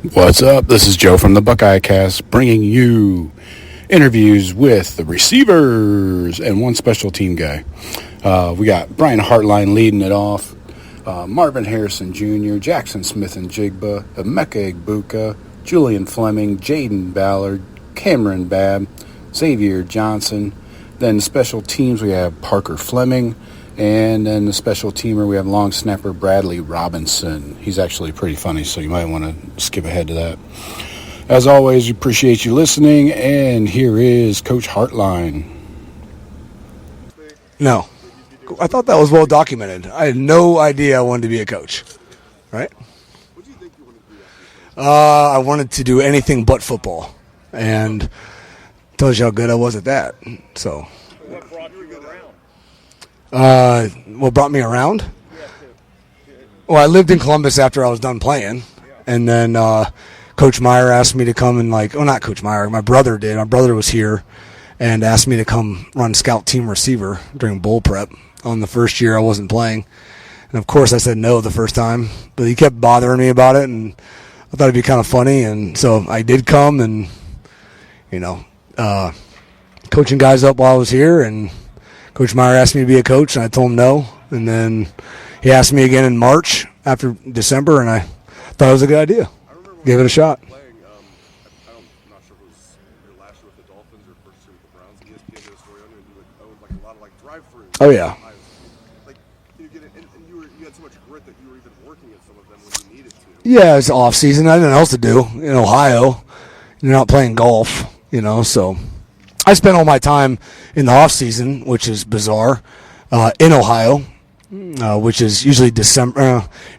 What's up? This is Joe from the Buckeye Cast, bringing you interviews with the receivers and one special team guy. We got Brian Hartline leading it off, Marvin Harrison Jr., Jaxon Smith-Njigba, Emeka Egbuka, Julian Fleming, Jayden Ballard, Kamryn Babb, Xavier Johnson. Then special teams, we have Parker Fleming. And then the special teamer, we have long snapper Bradley Robinson. He's actually pretty funny, so you might want to skip ahead to that. As always, we appreciate you listening, and here is Coach Hartline. No. I thought that was well documented. I had no idea I wanted to be a coach, right? What do you think you wanted to do? I wanted to do anything but football, and tells you how good I was at that. So. What brought you around? What brought me around? Well, I lived in Columbus after I was done playing, and then Coach Meyer asked me to come and not Coach Meyer, my brother did. My brother was here and asked me to come run scout team receiver during bowl prep on the first year I wasn't playing. And, of course, I said no the first time, but he kept bothering me about it, and I thought it'd be kind of funny, and so I did come and, coaching guys up while I was here, and Coach Meyer asked me to be a coach, and I told him no. And then he asked me again in March after December, and I thought it was a good idea. Gave it a shot. Playing, I'm not sure if it was your last year with the Dolphins or first year with the Browns. ESPN did a story on you, and you owned a lot of drive-throughs. Oh, yeah. Can you get it? And you had so much grit that you were even working at some of them when you needed to. Yeah, it's off season. I had nothing else to do in Ohio. You're not playing golf, so I spent all my time in the off season, which is bizarre, in Ohio, which is usually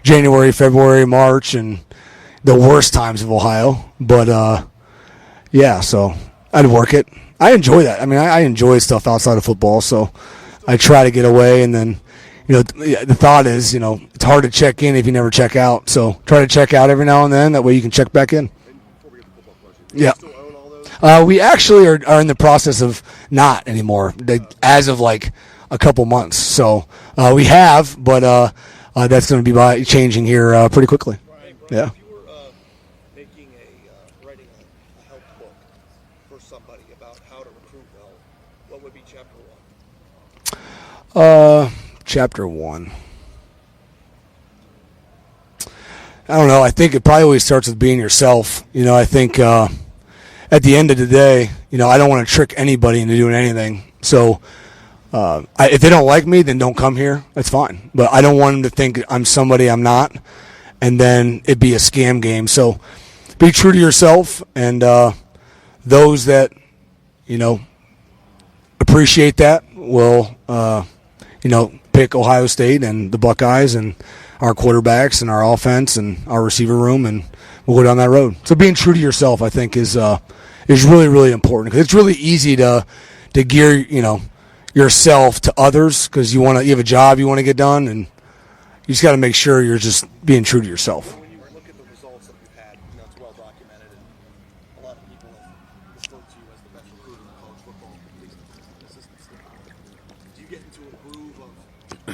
January, February, March, and the worst times of Ohio. But so I'd work it. I enjoy that. I mean, I enjoy stuff outside of football, so I try to get away. And then, the thought is, it's hard to check in if you never check out. So try to check out every now and then. That way you can check back in. And before we get to the football question, Yeah. do you still own all those? We actually are in the process of not anymore, as of a couple months. So we have, but that's going to be changing here pretty quickly. Brian, Yeah. if you were writing a help book for somebody about how to recruit well, what would be chapter 1? Chapter 1. I don't know. I think it probably always starts with being yourself. I think at the end of the day, I don't want to trick anybody into doing anything. So if they don't like me, then don't come here. That's fine. But I don't want them to think I'm somebody I'm not, and then it be a scam game. So be true to yourself, and those that, appreciate that will, pick Ohio State and the Buckeyes and our quarterbacks and our offense and our receiver room, and we'll go down that road. So being true to yourself, I think, is really, really important, because it's really easy to gear, yourself to others, because you have a job you want to get done, and you just got to make sure you're just being true to yourself. When you look at the results that you've had, it's well documented, and a lot of people have referred to you as the best recruiter in college football, at least from an assistant standpoint. Do you get into a groove of,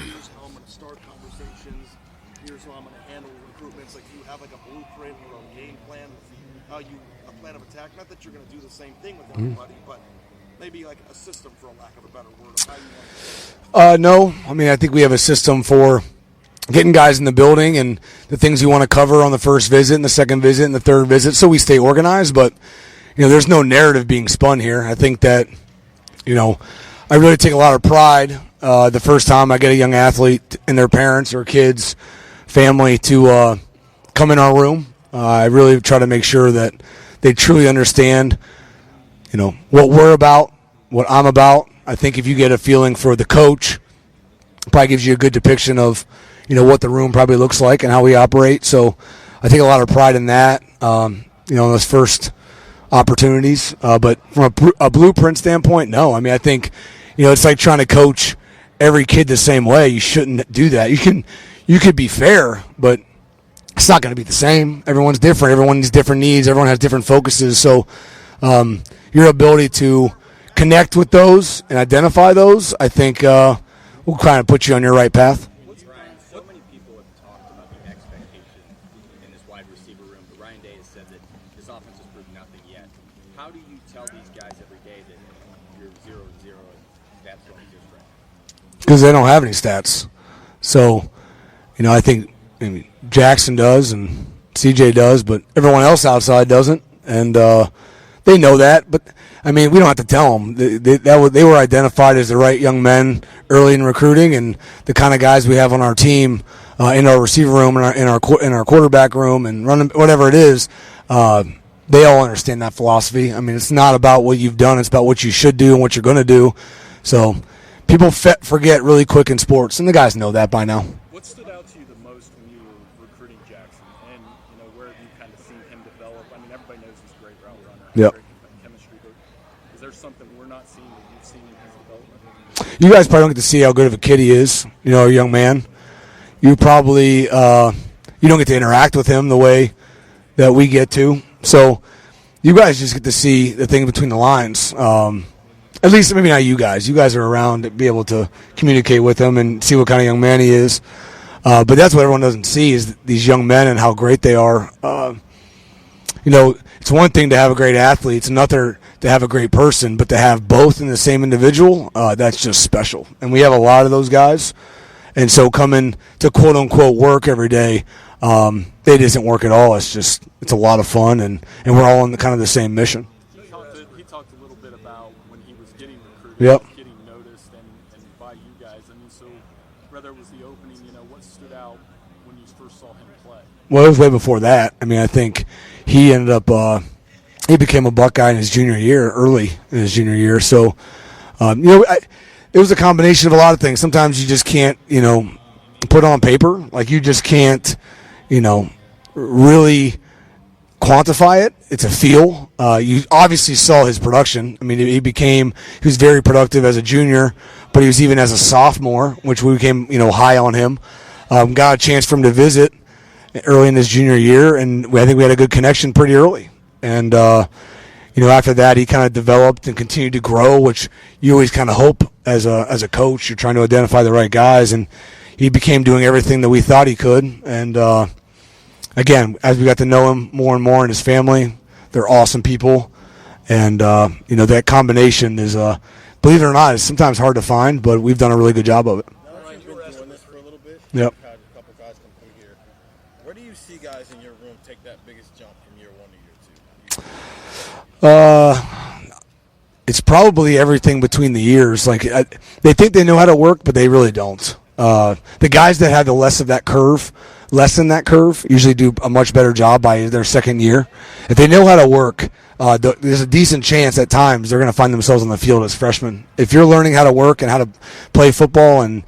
here's how I'm going to start conversations, here's how I'm going to handle recruitments? Do you have a blueprint or a game plan, a plan of attack? Not that you're going to do the same thing with everybody, but maybe a system, for a lack of a better word, of how you want to. No. I mean, I think we have a system for getting guys in the building and the things you want to cover on the first visit and the second visit and the third visit, so we stay organized. But, there's no narrative being spun here. I think that, I really take a lot of pride the first time I get a young athlete and their parents or kids, family, to come in our room. I really try to make sure that they truly understand, what we're about, what I'm about. I think if you get a feeling for the coach, it probably gives you a good depiction of, what the room probably looks like and how we operate. So I take a lot of pride in that, in those first opportunities. But from a blueprint standpoint, no. I mean, I think, it's like trying to coach every kid the same way. You shouldn't do that. You could be fair, but it's not going to be the same. Everyone's different. Everyone has different needs. Everyone has different focuses. So your ability to connect with those and identify those, I think, will kind of put you on your right path. Brian, so many people have talked about the expectation in this wide wide receiver room. But Ryan Day has said that this offense has proved nothing yet. How do you tell these guys every day that you're 0-0 and stats don't exist right now? Because they don't have any stats. So, I think Jaxon does and CJ does, but everyone else outside doesn't. And they know that. But, we don't have to tell them. They were identified as the right young men early in recruiting, and the kind of guys we have on our team in our receiver room, in our quarterback room, and running whatever it is, they all understand that philosophy. It's not about what you've done; it's about what you should do and what you're going to do. So people forget really quick in sports, and the guys know that by now. What stood out to you the most when you were recruiting Jaxon, and where have you kind of seen him develop? Everybody knows he's a great route runner. Yep. Great chemistry, but is there something we're not seeing that you've seen in his development? You guys probably don't get to see how good of a kid he is. A young man. You probably you don't get to interact with him the way that we get to. So you guys just get to see the thing between the lines. At least maybe not you guys. You guys are around to be able to communicate with him and see what kind of young man he is. But that's what everyone doesn't see is these young men and how great they are. It's one thing to have a great athlete. It's another to have a great person. But to have both in the same individual, that's just special. And we have a lot of those guys. And so coming to quote-unquote work every day, it isn't work at all. It's a lot of fun, and we're all on kind of the same mission. He talked a little bit about when he was getting recruited, Yep. getting noticed, and by you guys. So whether it was the opening, what stood out when you first saw him play? Well, it was way before that. I think he ended up he became a Buckeye in his junior year, early in his junior year. So, it was a combination of a lot of things. Sometimes you just can't, put on paper. Like you just can't, really quantify it. It's a feel. You obviously saw his production. He was very productive as a junior, but he was even as a sophomore, which we became, high on him. Got a chance for him to visit early in his junior year, and I think we had a good connection pretty early. And, after that, he kind of developed and continued to grow, which you always kind of hope as a coach. You're trying to identify the right guys, and he became doing everything that we thought he could. And, again, as we got to know him more and more and his family, they're awesome people. And, that combination is, believe it or not, is sometimes hard to find, but we've done a really good job of it. Now that you've been doing this for a little bit, Yep. you've had a couple guys come through here. Where do you see guys in your room take that biggest jump from year 1 to year 2? It's probably everything between the years. They think they know how to work, but they really don't. The guys that have the less in that curve, usually do a much better job by their second year. If they know how to work, there's a decent chance at times they're going to find themselves on the field as freshmen. If you're learning how to work and how to play football and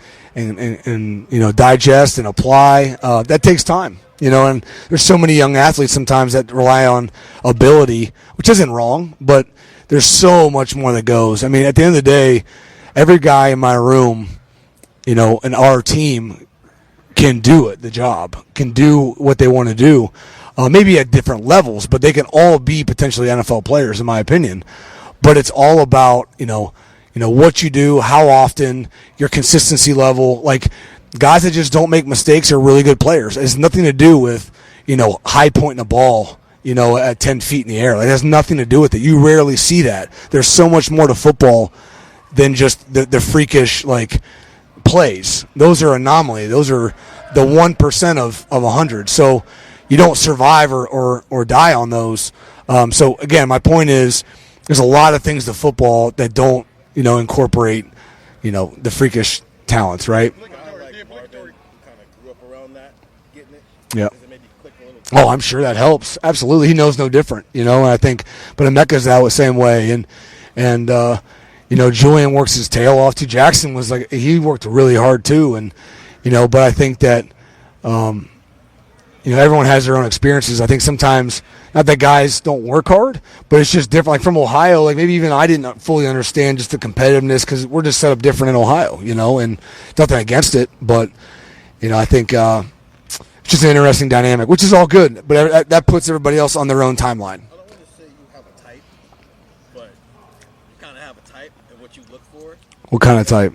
digest and apply, that takes time. And there's so many young athletes sometimes that rely on ability, which isn't wrong, but there's so much more that goes. At the end of the day, every guy in my room, and our team can do the job, can do what they want to do, maybe at different levels, but they can all be potentially NFL players, in my opinion. But it's all about, what you do, how often, your consistency level. Guys that just don't make mistakes are really good players. It has nothing to do with, high pointing a ball, at 10 feet in the air. It has nothing to do with it. You rarely see that. There's so much more to football than just the freakish, plays. Those are anomaly. Those are the 1% of 100. So you don't survive or die on those. So, again, my point is there's a lot of things to football that don't, incorporate, the freakish talents, right? Marvin, who kind of grew up around that, getting it. Yeah. Does it maybe click a little? Oh, I'm sure that helps. Absolutely. He knows no different, and I think, but Emeka's that same way. And Julian works his tail off too. Jaxon was he worked really hard too. And, but I think that, everyone has their own experiences. I think sometimes, not that guys don't work hard, but it's just different. From Ohio, maybe even I didn't fully understand just the competitiveness because we're just set up different in Ohio, and nothing against it. But, I think it's just an interesting dynamic, which is all good. But that puts everybody else on their own timeline. I don't want to say you have a type, but you kind of have a type and what you look for. What kind of type?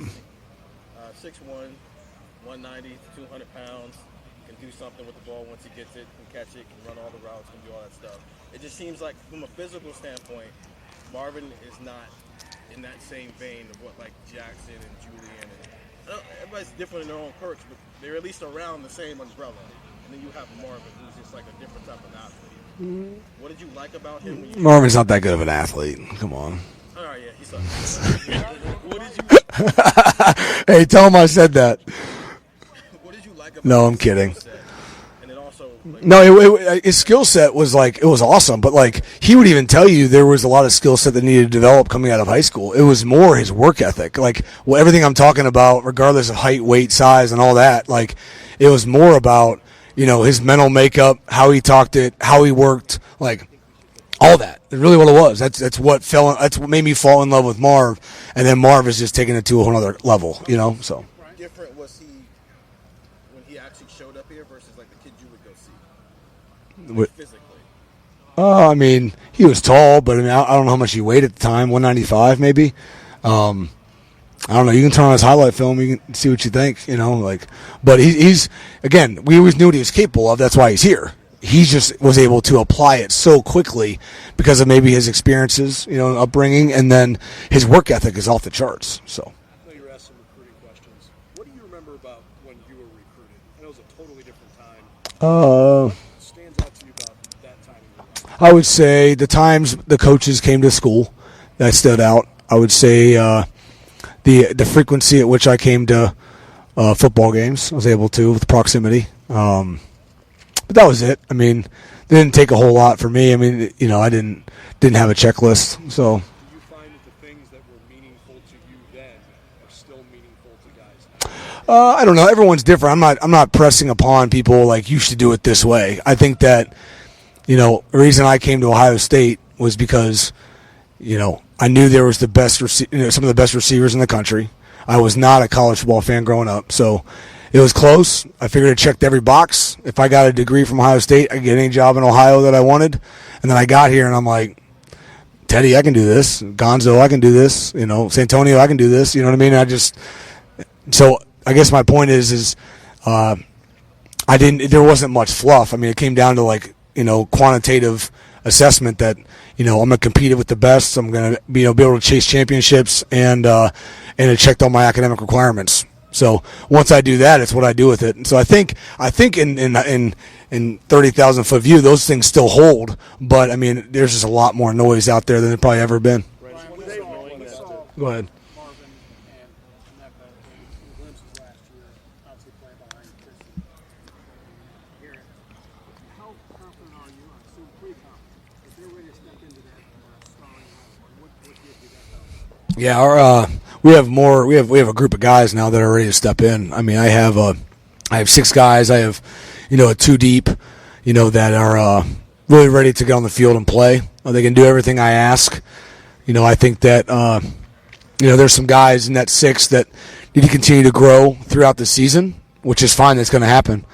6'1", 190, 200 pounds, can do something with the ball once he gets it, can catch it, can run all the routes, can do all that stuff. It just seems like from a physical standpoint, Marvin is not in that same vein of what like Jaxon and Julian and everybody's different in their own perks, but they're at least around the same umbrella. And then you have Marvin, who's just like a different type of athlete. What did you like about him? Marvin's not that good of an athlete. Come on. All right, yeah, he's not. What did you? Hey, tell him I said that. What did you like about? No, I'm kidding. And then also, like, No, his skill set was it was awesome, but he would even tell you there was a lot of skill set that needed to develop coming out of high school. It was more his work ethic, everything I'm talking about, regardless of height, weight, size, and all that. It was more about his mental makeup, how he talked it, how he worked, all that. It's really what it was. That's what made me fall in love with Marv, and then Marv is just taking it to a whole other level. So. different was he when he actually showed up here versus like the kid you would go see? Physically. I mean, he was tall, but I don't know how much he weighed at the time. 195 maybe. I don't know. You can turn on his highlight film. You can see what you think. But he's again. We always knew what he was capable of. That's why he's here. He just was able to apply it so quickly because of maybe his experiences, upbringing, and then his work ethic is off the charts. So. I know you're asked some recruiting questions. What do you remember about when you were recruited? I know it was a totally different time. What stands out to you about that time in your life? I would say the times the coaches came to school that stood out. I would say the frequency at which I came to football games. I was able to with proximity. But that was it. I mean, it didn't take a whole lot for me. I mean, I didn't have a checklist. So. Do you find that the things that were meaningful to you then are still meaningful to guys now? I don't know. Everyone's different. I'm not pressing upon people like you should do it this way. I think that the reason I came to Ohio State was because I knew there was the best some of the best receivers in the country. I was not a college football fan growing up, so it was close. I figured it checked every box. If I got a degree from Ohio State, I could get any job in Ohio that I wanted. And then I got here, and I'm like, Teddy, I can do this. Gonzo, I can do this. Santonio, I can do this. You know what I mean? So I guess my point is there wasn't much fluff. I mean, it came down to quantitative assessment that, I'm going to compete with the best. I'm going to be able to chase championships, and it checked all my academic requirements. So once I do that, it's what I do with it. And so I think in 30,000 foot view, those things still hold. But I mean, there's just a lot more noise out there than there probably ever been. Go ahead. Marvin and Emeka in glimpses last year, obviously playing behind Chris and Garrett. How confident are you? I assume pretty confident that they're ready to step into that starring role. What gives you that? Yeah, we have a group of guys now that are ready to step in. I mean, I have 6 guys. I have, a 2 deep, that are really ready to get on the field and play. They can do everything I ask. I think that there's some guys in that 6 that need to continue to grow throughout the season, which is fine. That's going to happen.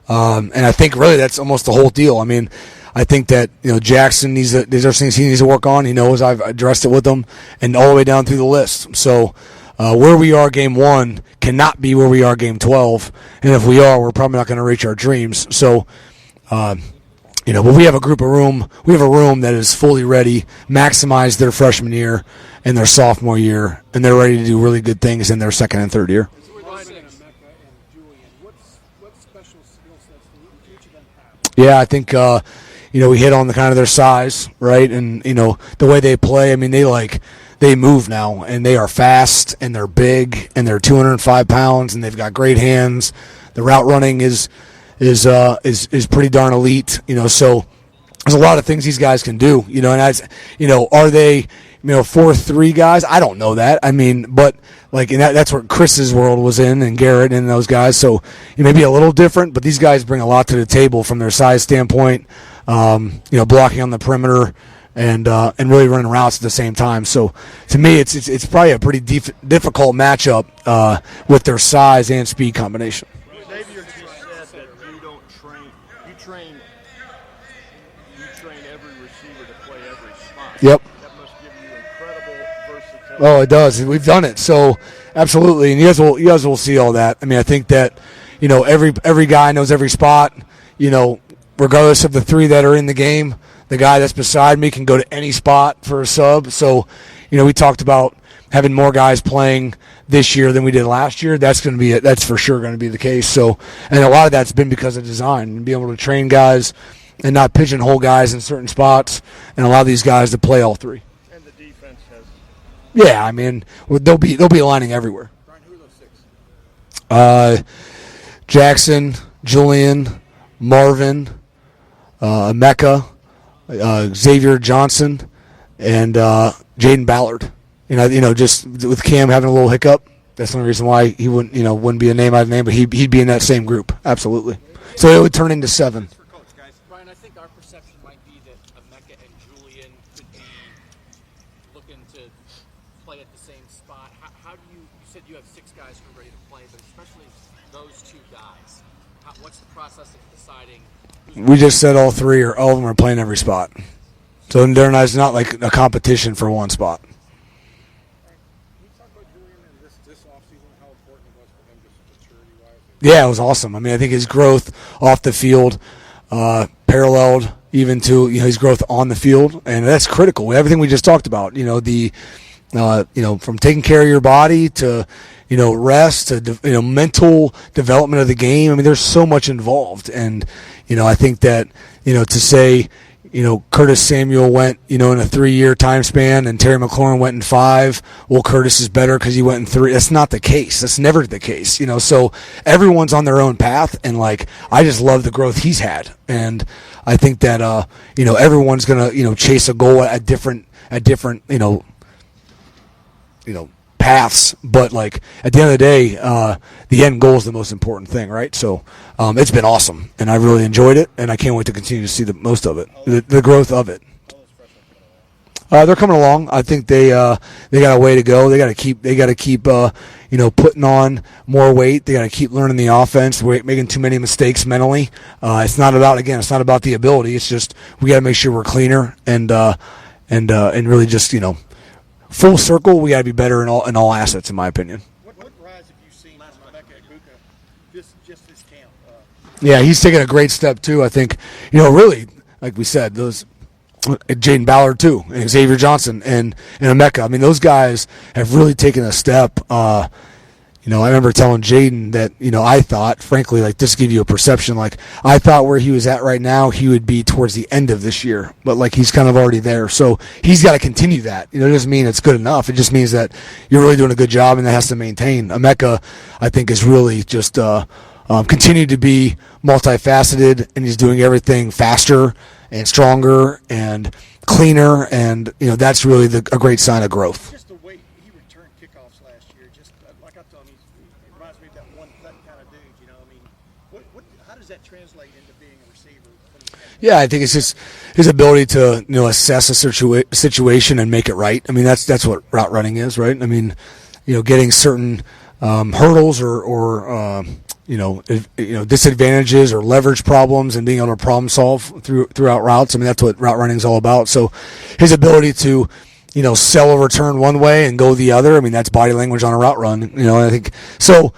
And I think really that's almost the whole deal. I mean, I think that Jaxon these are things he needs to work on. He knows I've addressed it with him, and all the way down through the list. So where we are game 1 cannot be where we are game 12, and if we are, we're probably not going to reach our dreams. So but we have a room that is fully ready, maximize their freshman year and their sophomore year, and they're ready to do really good things in their second and third year. Yeah, I think we hit on the kind of their size, right? And the way they play. I mean, they move now, and they are fast, and they're big, and they're 205 pounds, and they've got great hands. The route running is pretty darn elite. So there's a lot of things these guys can do. And are they 4-3 guys? I don't know that. I mean, but that's what Chris's world was in, and Garrett and those guys. So it may be a little different, but these guys bring a lot to the table from their size standpoint. Blocking on the perimeter and really running routes at the same time. So to me, it's probably a pretty difficult matchup with their size and speed combination. Xavier just said that you don't train. You train every receiver to play every spot. Yep. That must give you incredible versatility. Oh, it does. We've done it. So absolutely, and you guys will see all that. I mean, I think that every guy knows every spot. regardless of the three that are in the game, the guy that's beside me can go to any spot for a sub. So, we talked about having more guys playing this year than we did last year. That's for sure going to be the case. So, and a lot of that's been because of design and being able to train guys and not pigeonhole guys in certain spots and allow these guys to play all three. And the defense has. Yeah, I mean, they'll be lining everywhere. Brian, who are those 6? Jaxon, Julian, Marvin, Emeka, Xavier Johnson, and Jayden Ballard. Just with Cam having a little hiccup, that's the only reason why he wouldn't be a name I'd name, but he'd be in that same group, absolutely. So it would turn into 7. Brian, I think our perception might be that Emeka and Julian could be looking to play at the same spot. How do you said you have 6 guys who are ready to play, but especially those 2 guys. What's the process of deciding? We just said all of them are playing every spot. So it's not like a competition for one spot. Can you talk about Julian and this offseason, how important it was for him just maturity-wise? Yeah, it was awesome. I mean, I think his growth off the field paralleled even to his growth on the field, and that's critical. Everything we just talked about, from taking care of your body to rest to mental development of the game. I mean, there's so much involved, and I think that to say Curtis Samuel went in a 3-year time span and Terry McLaurin went in 5. Well, Curtis is better because he went in 3. That's not the case. That's never the case. So everyone's on their own path, and I just love the growth he's had, and I think that everyone's gonna chase a goal at different paths, but at the end of the day, the end goal is the most important thing, right? So it's been awesome, and I really enjoyed it, and I can't wait to continue to see the most of it, the growth of it. They're coming along. I think they got a way to go. They got to keep putting on more weight. They got to keep learning the offense. We're making too many mistakes mentally. It's not about the ability. It's just we got to make sure we're cleaner and really just full circle. We got to be better in all assets, in my opinion. What rise have you seen from Emeka Egbuka just this camp? Yeah, he's taken a great step too. I think really, like we said, those Jayden Ballard too, and Xavier Johnson and Emeka. I mean, those guys have really taken a step. I remember telling Jayden that I thought, frankly, just to give you a perception, I thought where he was at right now, he would be towards the end of this year, but he's kind of already there. So he's got to continue that. It doesn't mean it's good enough. It just means that you're really doing a good job, and that has to maintain. Emeka, I think, is really just continued to be multifaceted, and he's doing everything faster and stronger and cleaner, and that's really a great sign of growth. Just the way he returned kickoffs last year, just like I told him, he reminds me of that one-cut kind of dude. How does that translate into being a receiver? Yeah, I think it's just his ability to assess a situation and make it right. I mean, that's what route running is, right? I mean, getting certain hurdles or disadvantages or leverage problems and being able to problem solve throughout routes. I mean, that's what route running is all about. So his ability to, sell a return one way and go the other, I mean, that's body language on a route run. I think so.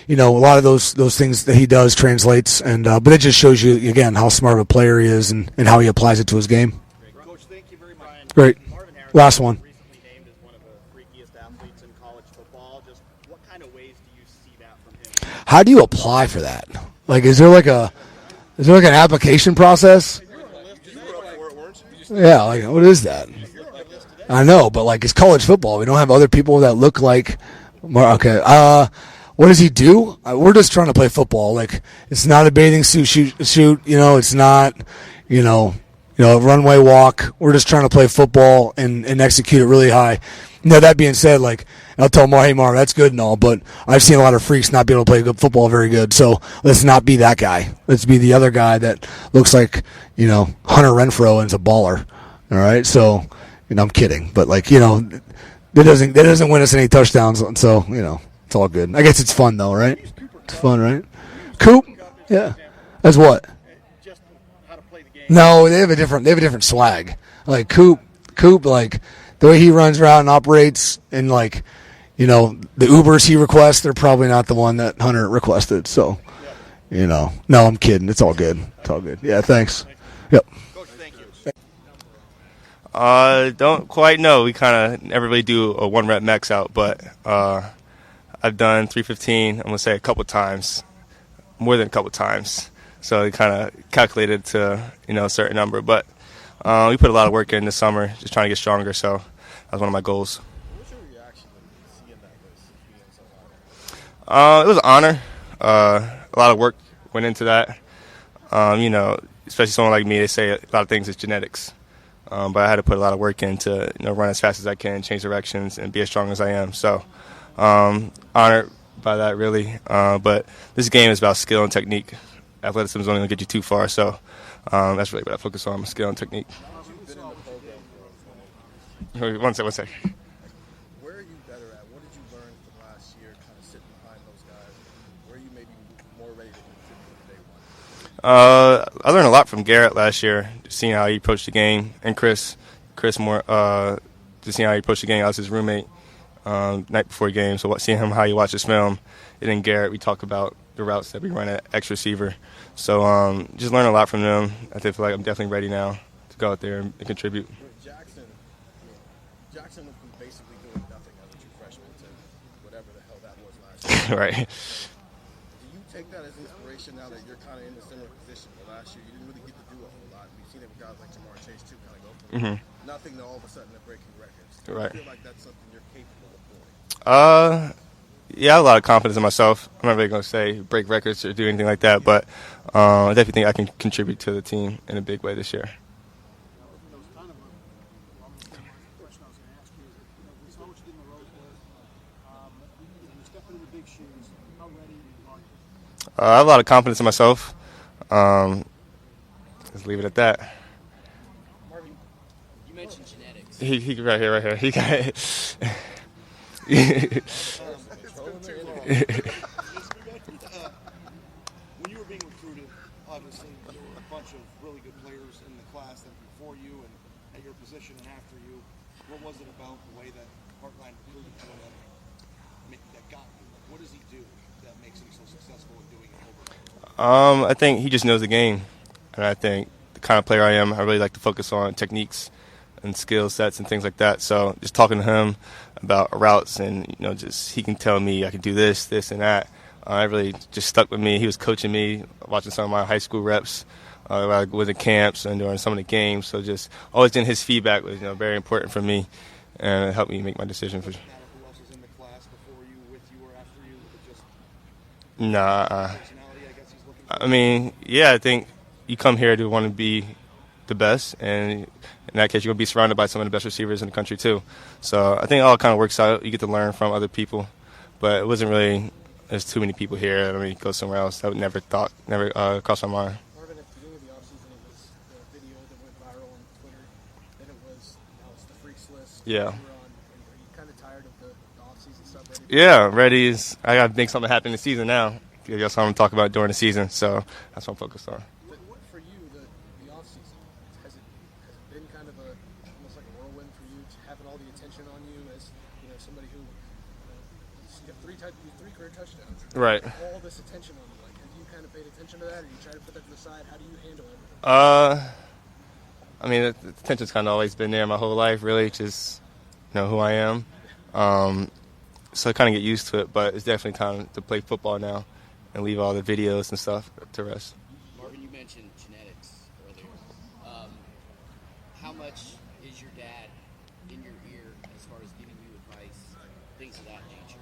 A lot of those things that he does translates, and but it just shows you again how smart of a player he is and how he applies it to his game. Coach, thank you very much. Great. Marvin Harrison Last one. recently named as one of the freakiest athletes in college football. Just what kind of ways do you see that from him? How do you apply for that? Is there an application process? Yeah, what is that? I know, but it's college football. We don't have other people that look like. Okay. What does he do? We're just trying to play football. It's not a bathing suit shoot. It's not, a runway walk. We're just trying to play football and execute it really high. That being said, I'll tell Mar, hey Mar, that's good and all, but I've seen a lot of freaks not be able to play good football very good. So let's not be that guy. Let's be the other guy that looks like, Hunter Renfrow and is a baller. All right. So, I'm kidding, but that doesn't win us any touchdowns. So, it's all good. I guess it's fun though, right? It's fun, right? Coop? Yeah. As what? Just how to play the game. No, they have a different swag. Coop, the way he runs around and operates, and the Ubers he requests, they're probably not the one that Hunter requested. So, No, I'm kidding. It's all good. It's all good. Yeah, thanks. Yep. Coach, thank you. Don't quite know. We kind of never really do a 1-rep max out, but I've done 315, I'm going to say a couple times, more than a couple times. So we kind of calculated to, a certain number. But we put a lot of work in this summer, just trying to get stronger. So that was one of my goals. What was your reaction when seeing that list being so high? It was an honor. A lot of work went into that. Especially someone like me, they say a lot of things is genetics. But I had to put a lot of work in to run as fast as I can, change directions, and be as strong as I am. So honored by that, really. But this game is about skill and technique. Athleticism is only going to get you too far. So that's really what I focus on, skill and technique. One sec. Where are you better at? What did you learn from last year, kind of sitting behind those guys? Where are you maybe more ready to contribute from day one? I learned a lot from Garrett last year, just seeing how he approached the game, and Chris more, just seeing how he approached the game. I was his roommate night before game, so seeing him how he watches film. And then Garrett, we talk about the routes that we run at X receiver. So just learn a lot from them. I feel like I'm definitely ready now to go out there and contribute. Jaxon went from basically doing nothing as a true freshman to whatever the hell that was last year. Right. Do you take that as inspiration now that you're kind of in a similar position? But last year you didn't really get to do a whole lot. We've seen it with guys like Jamar Chase too, kind of go from nothing to all of a sudden they're breaking records. Do Right. you feel like that's something you're capable of doing? Yeah, I have a lot of confidence in myself. I'm not really going to say break records or do anything like that, but I definitely think I can contribute to the team in a big way this year. I have a lot of confidence in myself. Let's leave it at that. Marvin, you mentioned genetics. He right here. He got it. When you were being recruited, obviously there were a bunch of really good players in the class that were before you and at your position and after you. What was it about the way that Hartline recruited you that got you? What does he do that makes him so successful at doing it over? I think he just knows the game, and I think the kind of player I am, I really like to focus on techniques and skill sets and things like that. So just talking to him about routes and just he can tell me I can do this, and that. It really just stuck with me. He was coaching me, watching some of my high school reps, when I was in camps and during some of the games. So just always getting his feedback was very important for me, and it helped me make my decision. For Who else was in the class before you, with you, or after you? Just personality, I guess he's looking for. I mean, yeah, I think you come here to want to be the best, and in that case, you're going to be surrounded by some of the best receivers in the country too. So I think it all kind of works out. You get to learn from other people, but it wasn't really. There's too many people here. I mean, go somewhere else. I would never crossed my mind. Marvin, at the beginning of the offseason, it was the video that went viral on Twitter. Then it was the freaks list. Yeah. Are you kind of tired of the offseason stuff? Ready. I got to make something happen in the season now. That's what I'm talking about during the season. So that's what I'm focused on. What for you, the offseason, has it been kind of almost like a whirlwind for you, having all the attention on you as somebody who you have three career touchdowns. Right. All this attention on you. Like, have you kind of paid attention to that, or you try to put that to the side? How do you handle everything? I mean, the attention's kind of always been there my whole life, really, just who I am. So I kind of get used to it, but it's definitely time to play football now and leave all the videos and stuff to rest. Marvin, you mentioned genetics earlier. How much is your dad in your ear as far as giving you advice, things of that nature,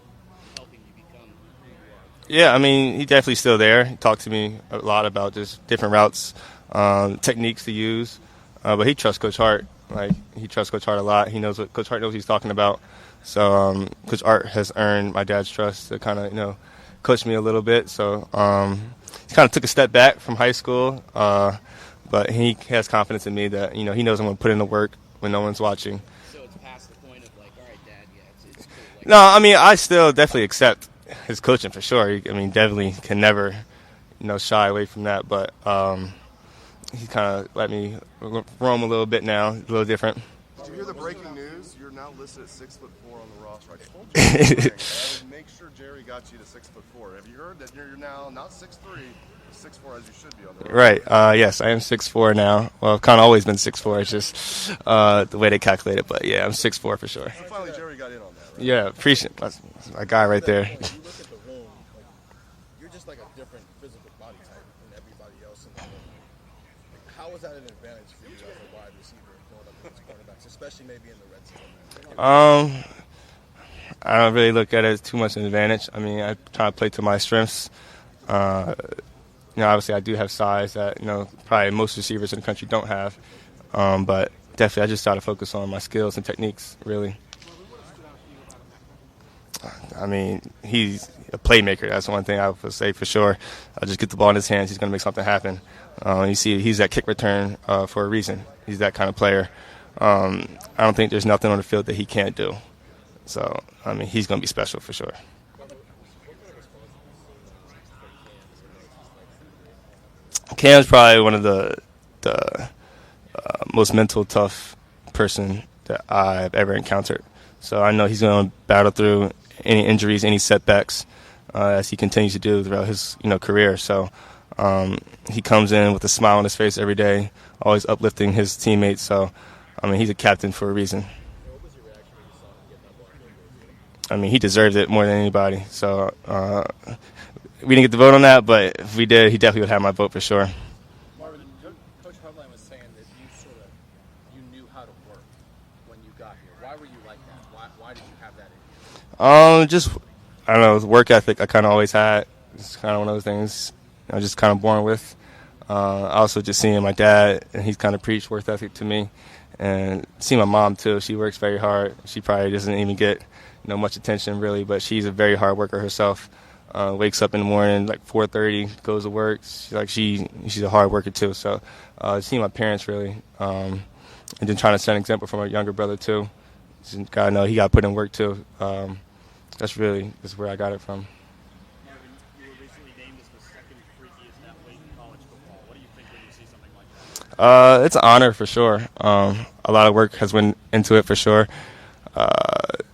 helping you become who you are? Yeah, I mean, he's definitely still there. He talked to me a lot about just different routes, techniques to use. But he trusts Coach Hart. He trusts Coach Hart a lot. Coach Hart knows what he's talking about. So Coach Hart has earned my dad's trust to kind of, coach me a little bit. So he kind of took a step back from high school. But he has confidence in me that, he knows I'm going to put in the work when no one's watching. So it's past the point of all right, Dad, yeah, it's cool. No, I mean, I still definitely accept his coaching for sure. I mean, definitely can never, shy away from that. But he kind of let me roam a little bit now, a little different. Did you hear the breaking news? You're now listed at 6'4" on the roster. I told you. Make sure Jerry got you to 6'4". Have you heard that you're now not 6'3", 6'4" as you should be on the Right. Yes, I am 6'4" now. Well, I've kind of always been 6'4". It's just the way they calculate it. But yeah, I'm 6'4" for sure. So finally, Jerry got in on that, right? Yeah, appreciate that's my guy right there. You look at the room, like, you're just like a different physical body type than everybody else in the room. Like, how is that an advantage for you as a wide receiver going up against cornerbacks, especially maybe in the red zone? I don't really look at it as too much an advantage. I mean, I try to play to my strengths. Obviously I do have size that, probably most receivers in the country don't have. But definitely I just try to focus on my skills and techniques, really. I mean, he's a playmaker. That's one thing I would say for sure. I'll just get the ball in his hands. He's going to make something happen. You see, he's that kick return for a reason. He's that kind of player. I don't think there's nothing on the field that he can't do. So, I mean, he's going to be special for sure. Cam's probably one of the most mental tough person that I've ever encountered. So I know he's going to battle through any injuries, any setbacks, as he continues to do throughout his career. So he comes in with a smile on his face every day, always uplifting his teammates. So, I mean, he's a captain for a reason. I mean, he deserves it more than anybody. So we didn't get the vote on that, but if we did, he definitely would have my vote for sure. Marvin, Coach Hartline was saying that you knew how to work when you got here. Why were you like that? Why did you have that in you? Just, I don't know, the work ethic I kind of always had. It's kind of one of those things I was just kind of born with. Also just seeing my dad, and he's kind of preached work ethic to me. And seeing my mom, too. She works very hard. She probably doesn't even get much attention, really, but she's a very hard worker herself. Wakes up in the morning like 4:30, goes to work. She's a hard worker, too. So seeing my parents, really, and then trying to set an example for my younger brother, too. Gotta know he got to put in work, too. That's where I got it from. Marvin, you were recently named as the second freakiest athlete in college football. What do you think when you see something like that? It's an honor for sure. A lot of work has went into it for sure.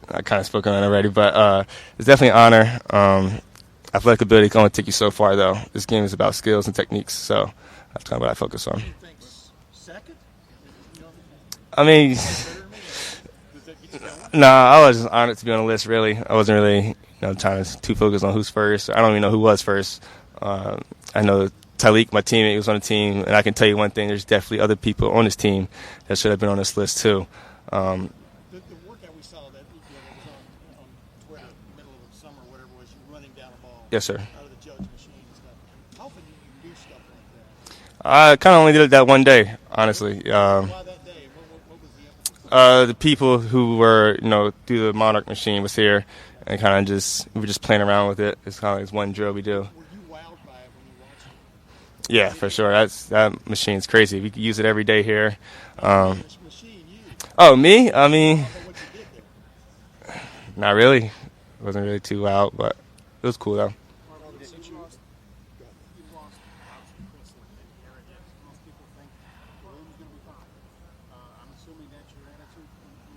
I kind of spoken on it already, but it's definitely an honor. Athletic ability can only take you so far, though. This game is about skills and techniques, so that's kind of what I focus on. Second? I mean, I was just honored to be on the list, really. I wasn't really trying to too focus on who's first. I don't even know who was first. I know Tyleek, my teammate, was on the team, and I can tell you one thing, there's definitely other people on this team that should have been on this list, too. The workout we saw that was on Twitter, middle of the summer, whatever it was, you running down a ball. Yes, sir. Out of the judge machine and stuff. How often do you do stuff like that? I kind of only did it that one day, honestly. Why that day? What was the emphasis? The people who were, through the Monarch machine was here, and we were just playing around with it. It's kind of like one drill we do. Were you wowed by it when you watched it? Yeah, for sure. That machine's crazy. We could use it every day here. Which machine you? Oh, me? I mean, What you did there? not really. Wasn't really too loud, but it was cool, though. Marvin, since you lost obviously Chris and Garrett, most people think the room's going to be fine. I'm assuming that's your attitude.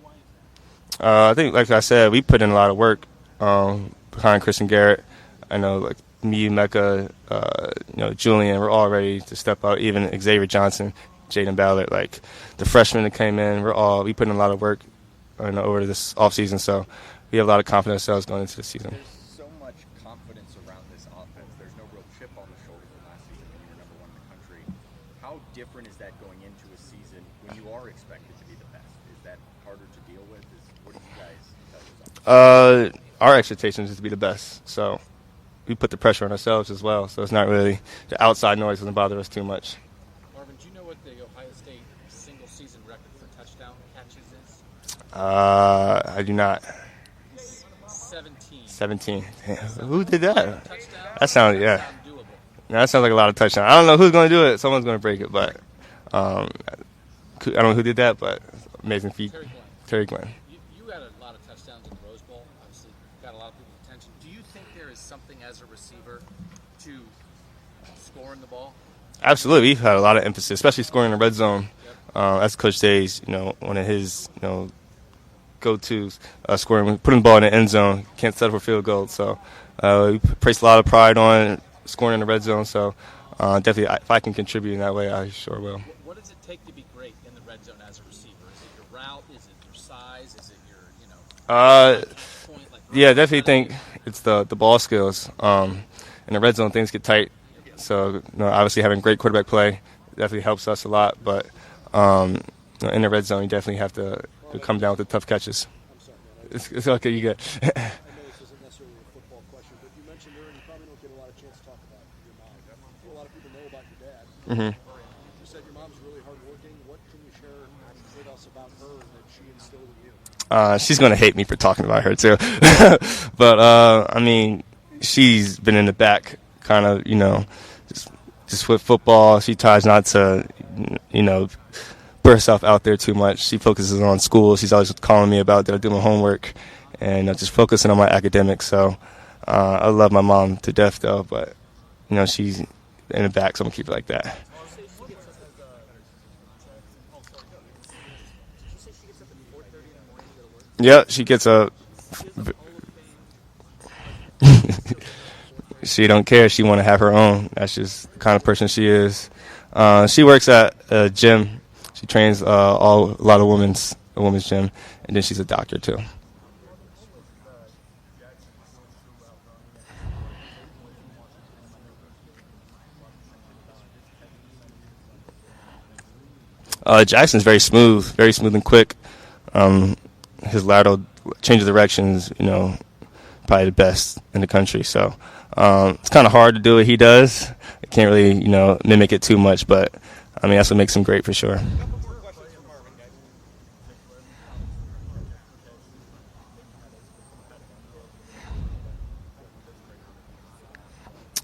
Why is that? I think, like I said, we put in a lot of work behind Chris and Garrett. I know, like, me, Emeka, Julian, we're all ready to step out. Even Xavier Johnson, Jayden Ballard, like the freshmen that came in, we put in a lot of work over this offseason. So we have a lot of confidence in ourselves going into the season. There's so much confidence around this offense. There's no real chip on the shoulder from last season when you were number one in the country. How different is that going into a season when you are expected to be the best? Is that harder to deal with? What do you guys tell yourself? Our expectation is to be the best. So we put the pressure on ourselves as well. So it's not really the outside noise doesn't bother us too much. Marvin, do you know what the Ohio State single-season record for touchdown catches is? I do not. 17. 17. Damn. Who did that? Touchdowns? That sounds doable. That sounds like a lot of touchdowns. I don't know who's going to do it. Someone's going to break it, but I don't know who did that, but amazing feat. Terry Glenn. You had a lot of touchdowns in the Rose Bowl. Obviously, got a lot of people's attention. Do you think there is something as a receiver to scoring the ball? Absolutely. We've had a lot of emphasis, especially scoring in the red zone. That's Coach Day's, one of his, go-tos, scoring, putting the ball in the end zone. Can't settle for field goals. So we place a lot of pride on scoring in the red zone. So definitely, if I can contribute in that way, I sure will. What does it take to be great in the red zone as a receiver? Is it your route? Is it your size? Is it your, point? Yeah, definitely think it's the ball skills. In the red zone, things get tight. So, obviously having great quarterback play definitely helps us a lot. But in the red zone, you definitely have to come down with the tough catches. It's okay, you good. I know this isn't necessarily a football question, but you mentioned earlier you probably don't get a lot of chance to talk about your mom. A lot of people know about your dad. Mm-hmm. You said your mom's really hardworking. What can you share with us about her that she instilled in you? She's going to hate me for talking about her, too. But, I mean, she's been in the back kind of, just with football. She tries not to, put herself out there too much. She focuses on school. She's always calling me about did I do my homework and just focusing on my academics. So I love my mom to death, though. But, she's in the back, so I'm going to keep it like that. Yeah, she gets up. She don't care. She want to have her own. That's just the kind of person she is. She works at a gym. She trains a lot of women's gym, and then she's a doctor too. Jackson's very smooth and quick. His lateral change of directions, probably the best in the country. So it's kind of hard to do what he does. I can't really, mimic it too much, but I mean that's what makes him great for sure.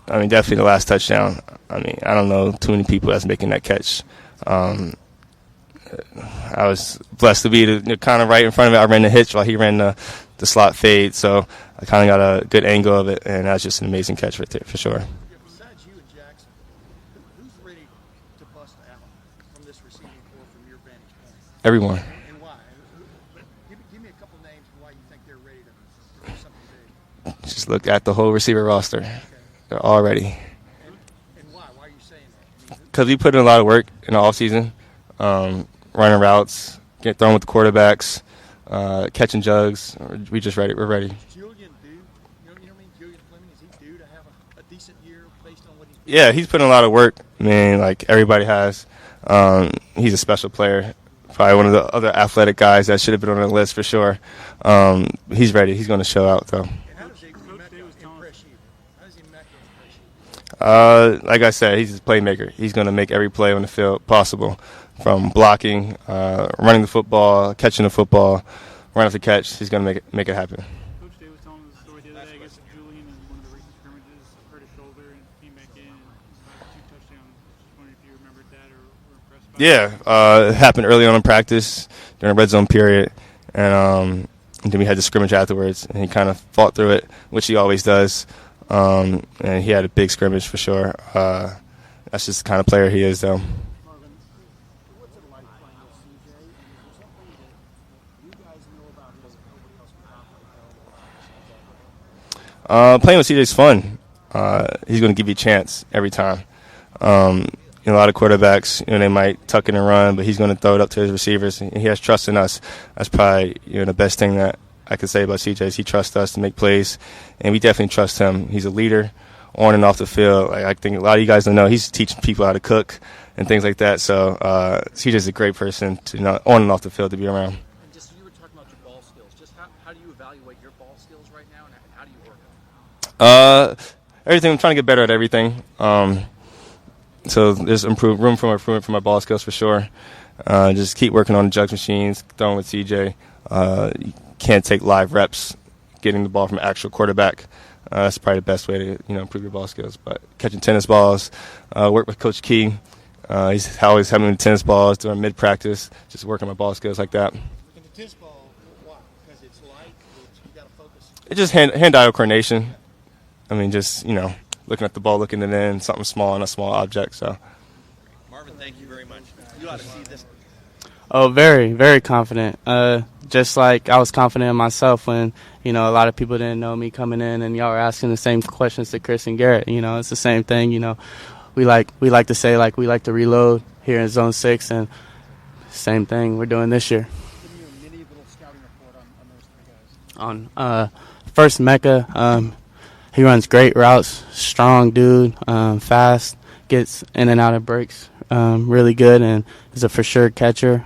I mean, definitely the last touchdown. I mean, I don't know too many people that's making that catch. I was blessed to be kind of right in front of it. I ran the hitch while he ran the slot fade, so I kind of got a good angle of it, and that's just an amazing catch right there for sure. Besides you and Jackson, who's ready to bust out from this receiving corps from your vantage point? Everyone. And why? Give me a couple names of why you think they're ready to do something big. Just look at the whole receiver roster. Okay. They're all ready. And why? Why are you saying that? Because we put in a lot of work in the offseason. Running routes, getting thrown with the quarterbacks, catching jugs. We just ready. We're ready. Julian due? You know what I mean? Julian Fleming, is he due to have a decent year based on what he's doing? Yeah, he's putting a lot of work. I mean, like everybody has. He's a special player. Probably one of the other athletic guys that should have been on the list for sure. He's ready. He's going to show out, though. And how does Emeka impress you? How does Emeka impress you? Like I said, he's a playmaker. He's going to make every play on the field possible. From blocking, running the football, catching the football, run after catch, he's going to make it happen. Coach Day was telling us the story the other day against Julian in one of the recent scrimmages, hurt his shoulder and came back in and had 2 touchdowns. Just wondering if you remembered that or were impressed by it happened early on in practice during the red zone period, and then we had the scrimmage afterwards, and he kind of fought through it, which he always does, and he had a big scrimmage for sure. That's just the kind of player he is, though. Playing with CJ is fun. He's going to give you a chance every time. A lot of quarterbacks, they might tuck in and run, but he's going to throw it up to his receivers. And he has trust in us. That's probably the best thing that I could say about CJ is he trusts us to make plays, and we definitely trust him. He's a leader on and off the field. Like, I think a lot of you guys don't know he's teaching people how to cook and things like that. So CJ's a great person to on and off the field to be around. Everything. I'm trying to get better at everything. So there's room for improvement for my ball skills for sure. Just keep working on the jugs machines, throwing with CJ. You can't take live reps, getting the ball from an actual quarterback. That's probably the best way to improve your ball skills. But catching tennis balls, work with Coach Key. He's always having me tennis balls during mid practice, just working my ball skills like that. And the tennis ball, why? Because it's light. You got to focus. It's just hand-eye coordination. I mean, just, looking at the ball, looking at it in, something small on a small object. So, Marvin, thank you very much. You ought to see this. Oh, very, very confident. Just like I was confident in myself when, a lot of people didn't know me coming in and y'all were asking the same questions to Chris and Garrett. It's the same thing, we like to say like we like to reload here in Zone 6, and same thing we're doing this year. Give me a mini little scouting report on those three guys. On first, Emeka, he runs great routes, strong dude, fast, gets in and out of breaks really good, and is a for sure catcher.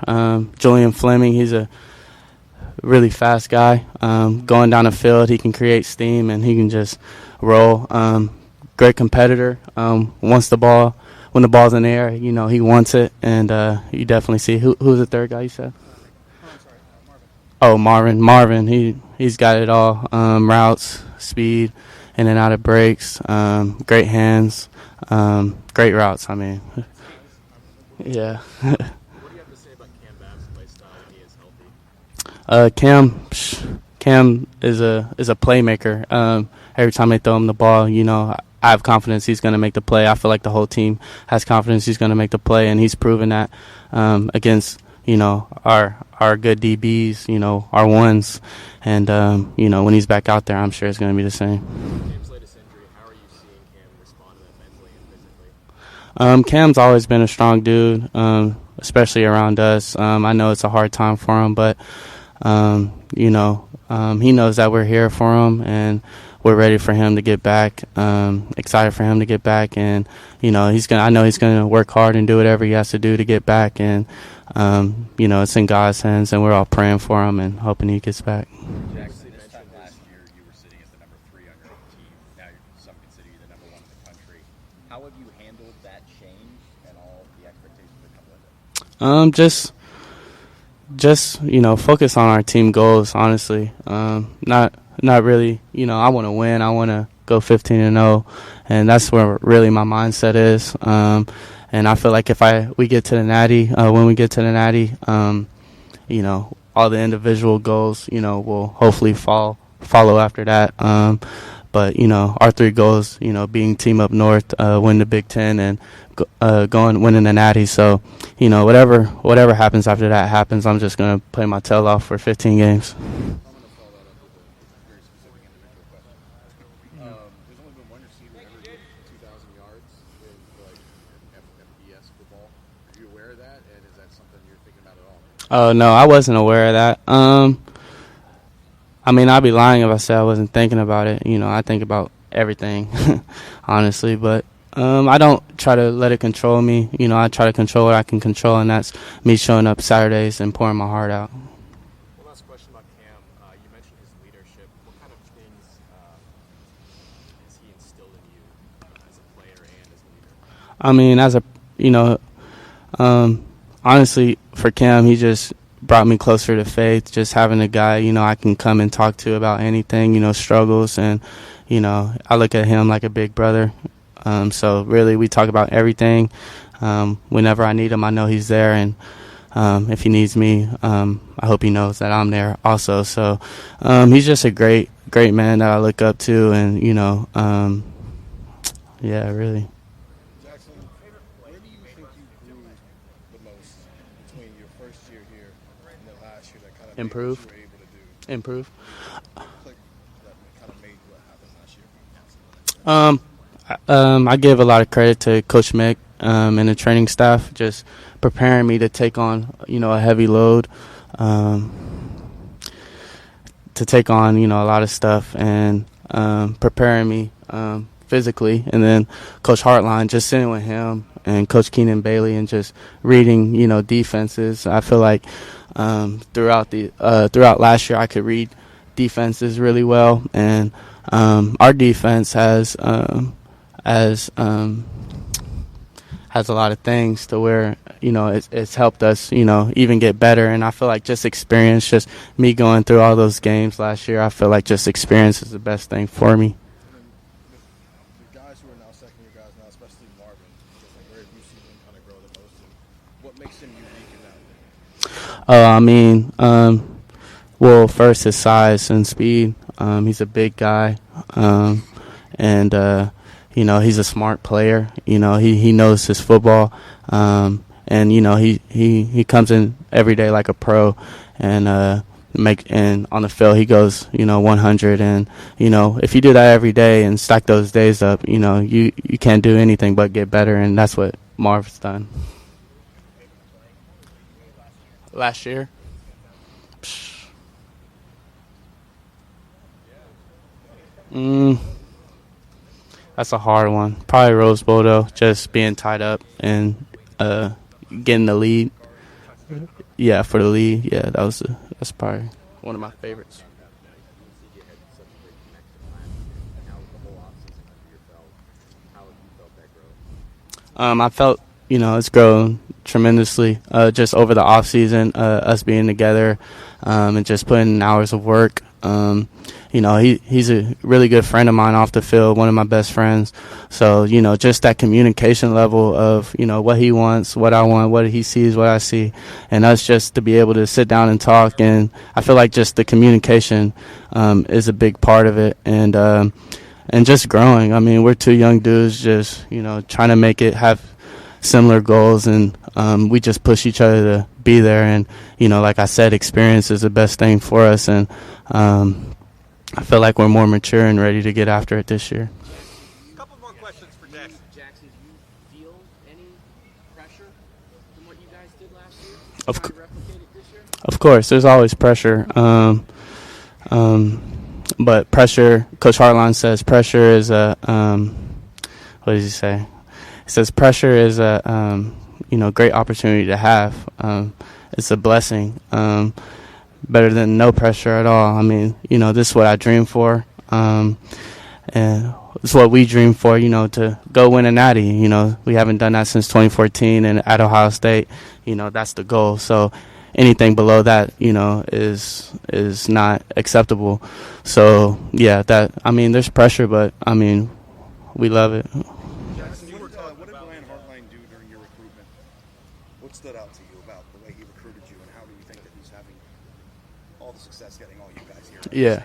Julian Fleming, he's a really fast guy. Going down the field, he can create steam and he can just roll. Great competitor. Wants the ball. When the ball's in the air, you know, he wants it, and you definitely see. Who's the third guy you said? Marvin. Marvin, he's got it all. Routes, speed, in and out of breaks, great hands, great routes. I mean, yeah. What do you have to say about Kamryn Babb's play style when he is healthy? Cam is a playmaker. Every time they throw him the ball, you know, I have confidence he's going to make the play. I feel like the whole team has confidence he's going to make the play, and he's proven that against, you know, our good DBs, you know, our ones. And, you know, when he's back out there, I'm sure it's going to be the same. Cam's latest injury, how are you seeing Cam respond to that mentally and physically? Cam's always been a strong dude, especially around us. I know it's a hard time for him, but, you know, he knows that we're here for him, and we're ready for him to get back, excited for him to get back. And, you know, I know he's going to work hard and do whatever he has to do to get back. And, you know, it's in God's hands, and we're all praying for him and hoping he gets back. Jaxon, this time last year you were sitting as the number 3 on your own team. Now some consider you the number 1 in the country. How have you handled that change and all the expectations that come with it? Just you know, focus on our team goals. Honestly, not really. You know, I want to win. I want to go 15-0, and that's where really my mindset is. And I feel like if we get to the Natty, when we get to the Natty, you know, all the individual goals, you know, will hopefully follow after that. But you know, our 3 goals, you know, being team up north, win the Big Ten, and winning the Natty. So, you know, whatever happens after that happens. I'm just gonna play my tail off for 15 games. I'm going to follow that up with a very specific individual question. There's only been one receiver ever get 2,000 yards in like FBS football. Are you aware of that, and is that something you're thinking about at all? Oh no, I wasn't aware of that. I mean, I'd be lying if I said I wasn't thinking about it. You know, I think about everything, honestly, but I don't try to let it control me. You know, I try to control what I can control, and that's me showing up Saturdays and pouring my heart out. One last question about Cam. You mentioned his leadership. What kind of things has he instilled in you as a player and as a leader? I mean, you know, honestly, for Cam, he just brought me closer to faith. Just having a guy, you know, I can come and talk to about anything, you know, struggles, and, you know, I look at him like a big brother. So really, we talk about everything. Whenever I need him, I know he's there, and if he needs me, I hope he knows that I'm there also. So he's just a great man that I look up to, and, you know, yeah, really. Jaxon, where do you think you grew the most between your first year here and the last year that kind of Improve. made what you were able to do? Improve. Click that kind of made what happened last year. I give a lot of credit to Coach Mick and the training staff, just preparing me to take on, you know, a heavy load, to take on, you know, a lot of stuff, and preparing me physically. And then Coach Hartline, just sitting with him, and Coach Keenan Bailey, and just reading, you know, defenses. I feel like throughout last year I could read defenses really well, and our defense has a lot of things to where, you know, it's helped us, you know, even get better. And I feel like just experience, just me going through all those games last year, I feel like just experience is the best thing for me. The guys who are now second-year guys now, especially Marvin, where do you see him kind of grow the most, and what makes him unique in that way? I mean, well, first his size and speed. He's a big guy, and you know, he's a smart player. You know, he knows his football, and you know, he comes in every day like a pro, and and on the field he goes 100, and if you do that every day and stack those days up, you can't do anything but get better, and that's what Marv's done. Last year, that's a hard one. Probably Rose Bowl though, just being tied up and getting the lead. Yeah, for the lead. Yeah, that's probably one of my favorites. I felt, it's grown tremendously just over the off season, us being together and just putting in hours of work. He's a really good friend of mine off the field, one of my best friends. So, just that communication level of, what he wants, what I want, what he sees, what I see, and us just to be able to sit down and talk. And I feel like just the communication is a big part of it. And just growing. I mean, we're two young dudes just, trying to make it, have similar goals, and we just push each other to be there. And, like I said, experience is the best thing for us. And I feel like we're more mature and ready to get after it this year. A couple more questions for Jaxon. Jaxon, do you feel any pressure from what you guys did last year? Try to replicate it this year? Of course, there's always pressure. But pressure, Coach Hartline says pressure is a, what does he say? He says pressure is a, great opportunity to have. It's a blessing. Better than no pressure at all. I mean, this is what I dream for. And it's what we dream for, to go win a natty. We haven't done that since 2014, and at Ohio State, that's the goal. So anything below that, is not acceptable. So, yeah, there's pressure, but, we love it. Jaxon, what did Brian Hartline do during your recruitment? What stood out to you about the way he recruited you, and how do you think that he's having all the success getting all you guys here? Yeah,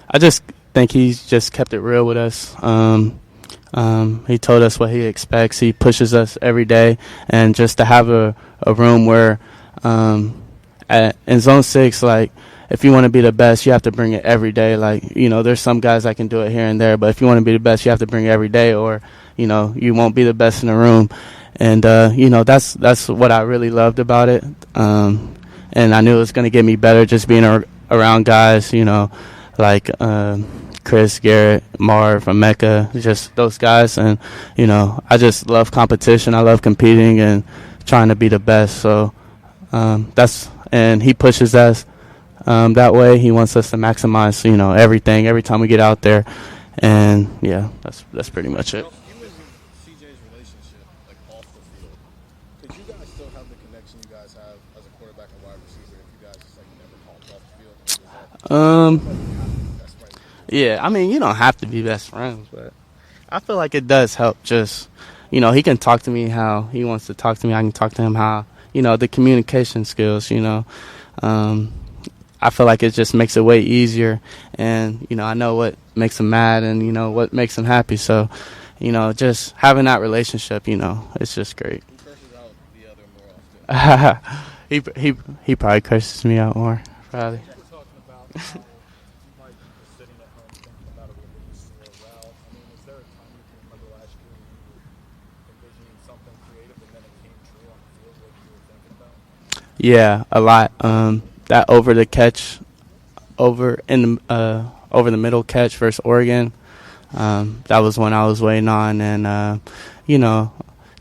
I just think he's just kept it real with us. He told us what he expects. He pushes us every day, and just to have a room where in Zone 6, like, if you want to be the best, you have to bring it every day. Like, there's some guys that can do it here and there, but if you want to be the best, you have to bring it every day, or, you won't be the best in the room. And, that's what I really loved about it. And I knew it was going to get me better just being around guys, like Chris, Garrett, Marv, Emeka, just those guys. And, I just love competition. I love competing and trying to be the best. So and he pushes us that way. He wants us to maximize, everything every time we get out there. And, yeah, that's pretty much it. You and CJ's relationship, like off the field, could you guys still have the connection you guys have as a quarterback and wide receiver if you guys just never talked off the field? Yeah, you don't have to be best friends, but I feel like it does help. Just, he can talk to me how he wants to talk to me. I can talk to him how, the communication skills, I feel like it just makes it way easier. And, I know what makes him mad and, what makes him happy. So, just having that relationship, it's just great. Who curses out the other more often? He probably curses me out more, probably. Yeah, a lot. That over the middle catch versus Oregon, that was one I was waiting on, and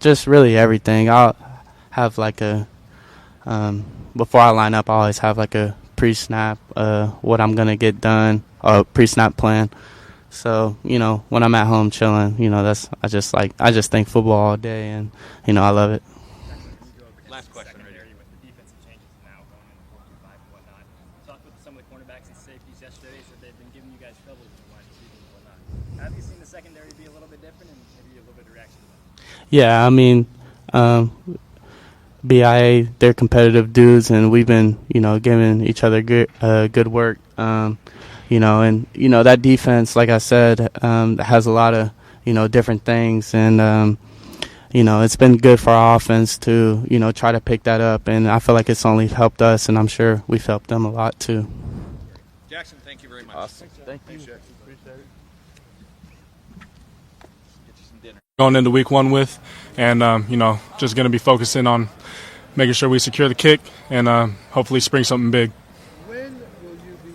just really everything. I'll have like a before I line up, I always have like a pre-snap, what I'm gonna get done, a pre-snap plan. So when I'm at home chilling, I just think football all day, and I love it. Last question right here. With the defensive changes now going into 4-5 and whatnot. Talked with some of the cornerbacks and safeties yesterday, said they've been giving you guys trouble with the wide receivers and whatnot. Have you seen the secondary be a little bit different, and maybe a little bit of reaction to that? Yeah, BIA, they're competitive dudes, and we've been, giving each other good work. And that defense, like I said, has a lot of, different things, and it's been good for our offense to, try to pick that up, and I feel like it's only helped us, and I'm sure we've helped them a lot too. Awesome. Thank you. Thanks, Jack. Appreciate it. Get you some dinner. Going into week one with, and just going to be focusing on making sure we secure the kick and hopefully spring something big. When will you be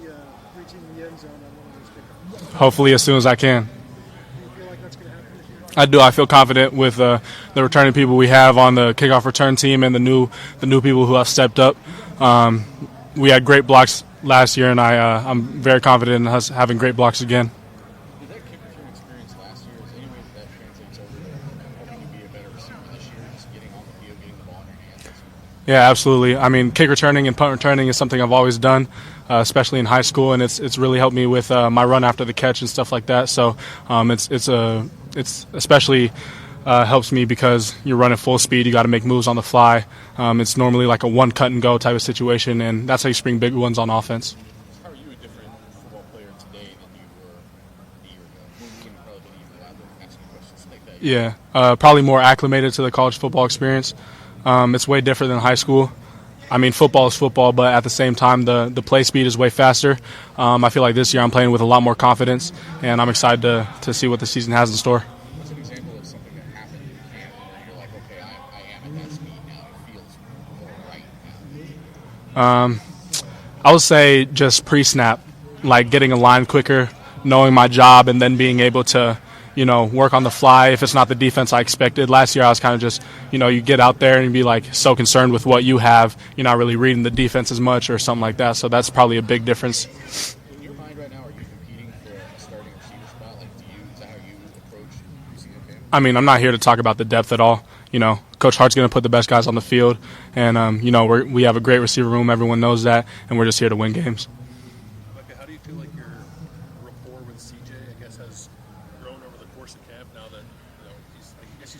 reaching the end zone on one of those kickoffs? Hopefully as soon as I can. Do you feel like that's going to happen this year? I do. I feel confident with the returning people we have on the kickoff return team and the new people who have stepped up. We had great blocks last year, and I'm very confident in us having great blocks again. Did that kick return experience last year, is there any way that translates over to helping you be a better receiver this year, just getting on the field, getting the ball in your hands? Yeah, absolutely. I mean, kick returning and punt returning is something I've always done, especially in high school, and it's really helped me with my run after the catch and stuff like that. So it's especially helps me because you're running full speed. You got to make moves on the fly. It's normally like a one cut and go type of situation, and that's how you spring big ones on offense. How are you a different football player today than you were a year ago? When we can probably even allowed to ask you questions like that. Yeah, probably more acclimated to the college football experience. It's way different than high school. I mean, football is football, but at the same time, the play speed is way faster. I feel like this year I'm playing with a lot more confidence, and I'm excited to see what the season has in store. What's an example of something that happened in camp where you're like, okay, I am at that speed now. It feels more right now? I would say just pre-snap, like getting aligned quicker, knowing my job, and then being able to, work on the fly if it's not the defense I expected. Last year I was kind of just, you get out there and be like so concerned with what you have, you're not really reading the defense as much or something like that. So that's probably a big difference. In your mind right now, are you competing for a starting receiver spot? Like, is that how you approach preseason camp? I mean, I'm not here to talk about the depth at all. Coach Hart's going to put the best guys on the field, and we have a great receiver room. Everyone knows that, and we're just here to win games. Okay, how do you feel like your rapport with CJ, I guess, has grown over the course of camp now that he's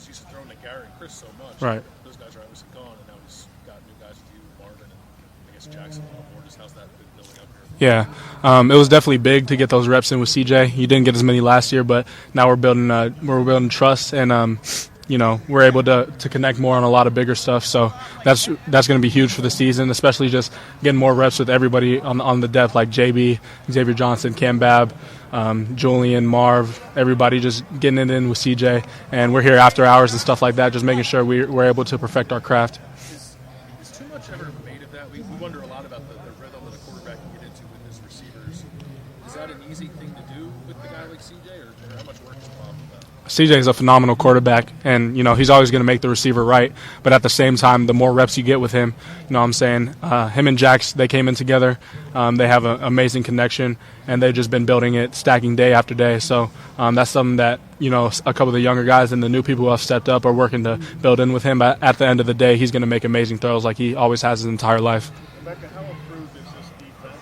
used to throwing to Gary and Chris so much. Right. Those guys are obviously gone, and now he's got new guys with you, Marvin, and I guess Jaxon a little more. Just how's that been building up here? Yeah, it was definitely big to get those reps in with CJ. You didn't get as many last year, but now we're building trust, and we're able to connect more on a lot of bigger stuff. So that's going to be huge for the season, especially just getting more reps with everybody on the depth, like JB, Xavier Johnson, Kamryn Babb, Julian, Marv, everybody just getting it in with CJ. And we're here after hours and stuff like that, just making sure we're able to perfect our craft. Is too much ever made of that? We wonder a lot about the rhythm that a quarterback can get into with his receivers. Is that an easy thing to do with the guy like CJ, or how much work is involved with that? CJ is a phenomenal quarterback, and he's always going to make the receiver right. But at the same time, the more reps you get with him, I'm saying him and Jax, they came in together. They have an amazing connection, and they've just been building it, stacking day after day. So that's something that a couple of the younger guys and the new people who have stepped up are working to build in with him. But at the end of the day, he's going to make amazing throws like he always has his entire life. Emeka, how improved is this defense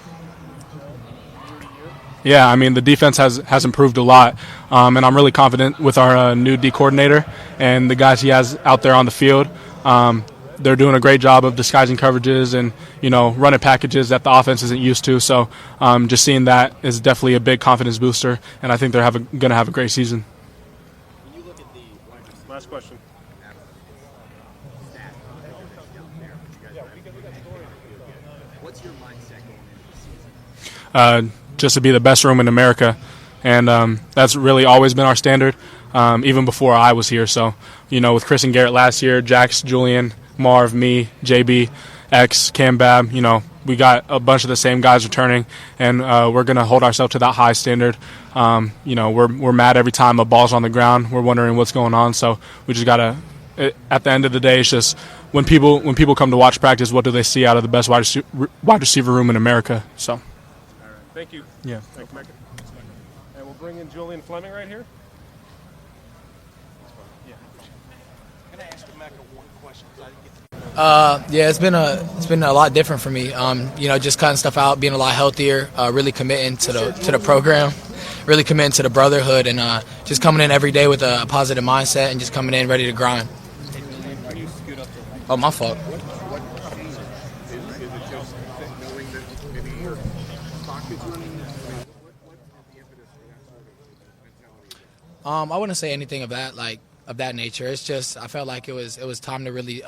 year to year? Yeah, I mean, the defense has improved a lot, and I'm really confident with our new D coordinator and the guys he has out there on the field. They're doing a great job of disguising coverages and, running packages that the offense isn't used to. So just seeing that is definitely a big confidence booster, and I think they're going to have a great season. When you look at the Last question. what's your mindset going into the season? Just to be the best room in America, and that's really always been our standard, even before I was here. So, with Chris and Garrett last year, Jax, Julian, Marv, me, JB, X, Kamryn Babb, we got a bunch of the same guys returning, and we're going to hold ourselves to that high standard. We're mad every time a ball's on the ground. We're wondering what's going on, so we just got to – at the end of the day, it's just when people come to watch practice, what do they see out of the best wide receiver room in America? So. All right. Thank you. Yeah. Thanks, Emeka. And we'll bring in Julian Fleming right here. Can I ask Emeka one question? Yeah, it's been a lot different for me. Just cutting stuff out, being a lot healthier, really committing to the program, really committing to the brotherhood, and just coming in every day with a positive mindset and just coming in ready to grind. Oh, my fault. I wouldn't say anything of that nature. It's just I felt like it was time to really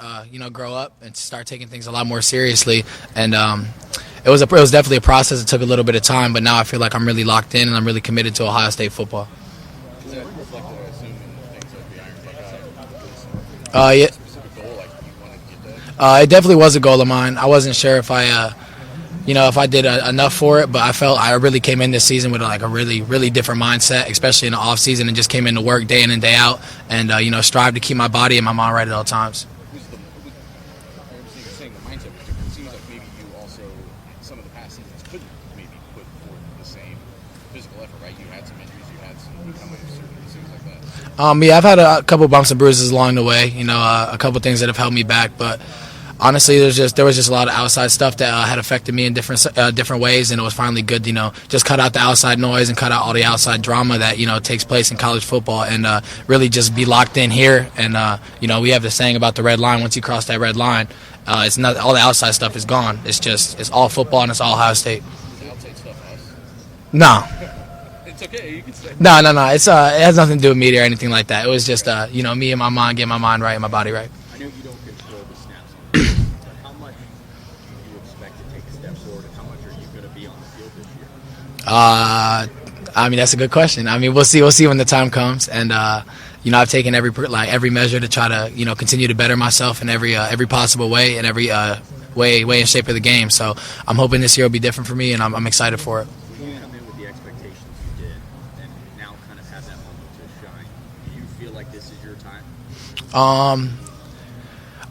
grow up and start taking things a lot more seriously, and it it was definitely a process. It took a little bit of time, but now I feel like I'm really locked in and I'm really committed to Ohio State football. Is that reflected, I assume, in things like the Iron Buckeye? Yeah. Specific goal, like you wanted to get that? It definitely was a goal of mine. I wasn't sure if I did enough for it, but I felt I really came in this season with like a really, really different mindset, especially in the off season, and just came into work day in and day out, and strive to keep my body and my mind right at all times. Saying the mindset was different. It seems like maybe you also, some of the past seasons, couldn't maybe put forth the same physical effort, right? You had some injuries, you had some surgeries, things like that. Yeah, I've had a couple bumps and bruises along the way. A couple things that have held me back, but honestly, there was just a lot of outside stuff that had affected me in different ways, and it was finally good, just cut out the outside noise and cut out all the outside drama that takes place in college football, and really just be locked in here. And we have the saying about the red line. Once you cross that red line, it's not all the outside stuff is gone. It's all football and it's all Ohio State. Is the outside stuff us? No. It's okay. You can say. No. It's it has nothing to do with media or anything like that. It was just me and my mind, getting my mind right and my body right. I know you don't control the snaps on the field, but how much do you expect to take a step forward, and how much are you going to be on the field this year? That's a good question. We'll see. We'll see when the time comes, and I've taken every measure to try to continue to better myself in every possible way and every way and shape of the game. So I'm hoping this year will be different for me, and I'm excited for it. When you come in with the expectations you did, and now kind of have that moment to shine, do you feel like this is your time?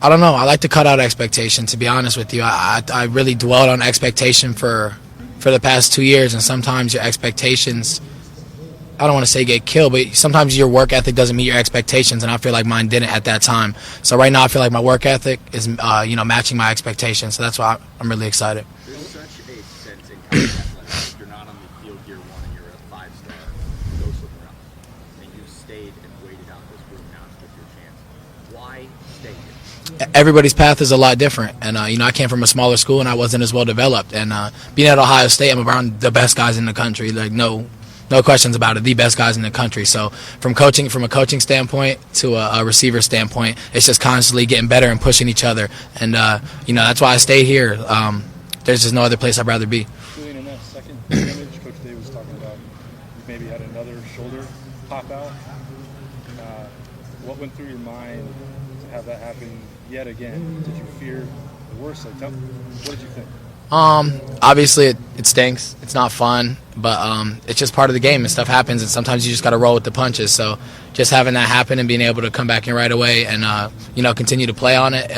I don't know. I like to cut out expectation, to be honest with you. I really dwelled on expectation for the past 2 years, and sometimes your expectations, I don't want to say get killed, but sometimes your work ethic doesn't meet your expectations, and I feel like mine didn't at that time. So right now I feel like my work ethic is matching my expectations, so that's why I'm really excited. There's such a sense in college athletics. If you're not on the field year one and you're a 5-star, you go somewhere else. And you stayed and waited out this group. Now it's your chance. Why stay here? Everybody's path is a lot different, and I came from a smaller school and I wasn't as well developed, and being at Ohio State, I'm around the best guys in the country, like no questions about it, the best guys in the country. So from a coaching standpoint to a receiver standpoint, it's just constantly getting better and pushing each other, and that's why I stayed here. There's just no other place I'd rather be. Julian, in that second image, Coach Day was talking about you maybe had another shoulder pop out. What went through your mind to have that happen yet again? Did you fear the worst? What did you think? Obviously it stinks. It's not fun, but it's just part of the game, and stuff happens, and sometimes you just got to roll with the punches. So just having that happen and being able to come back in right away and continue to play on it,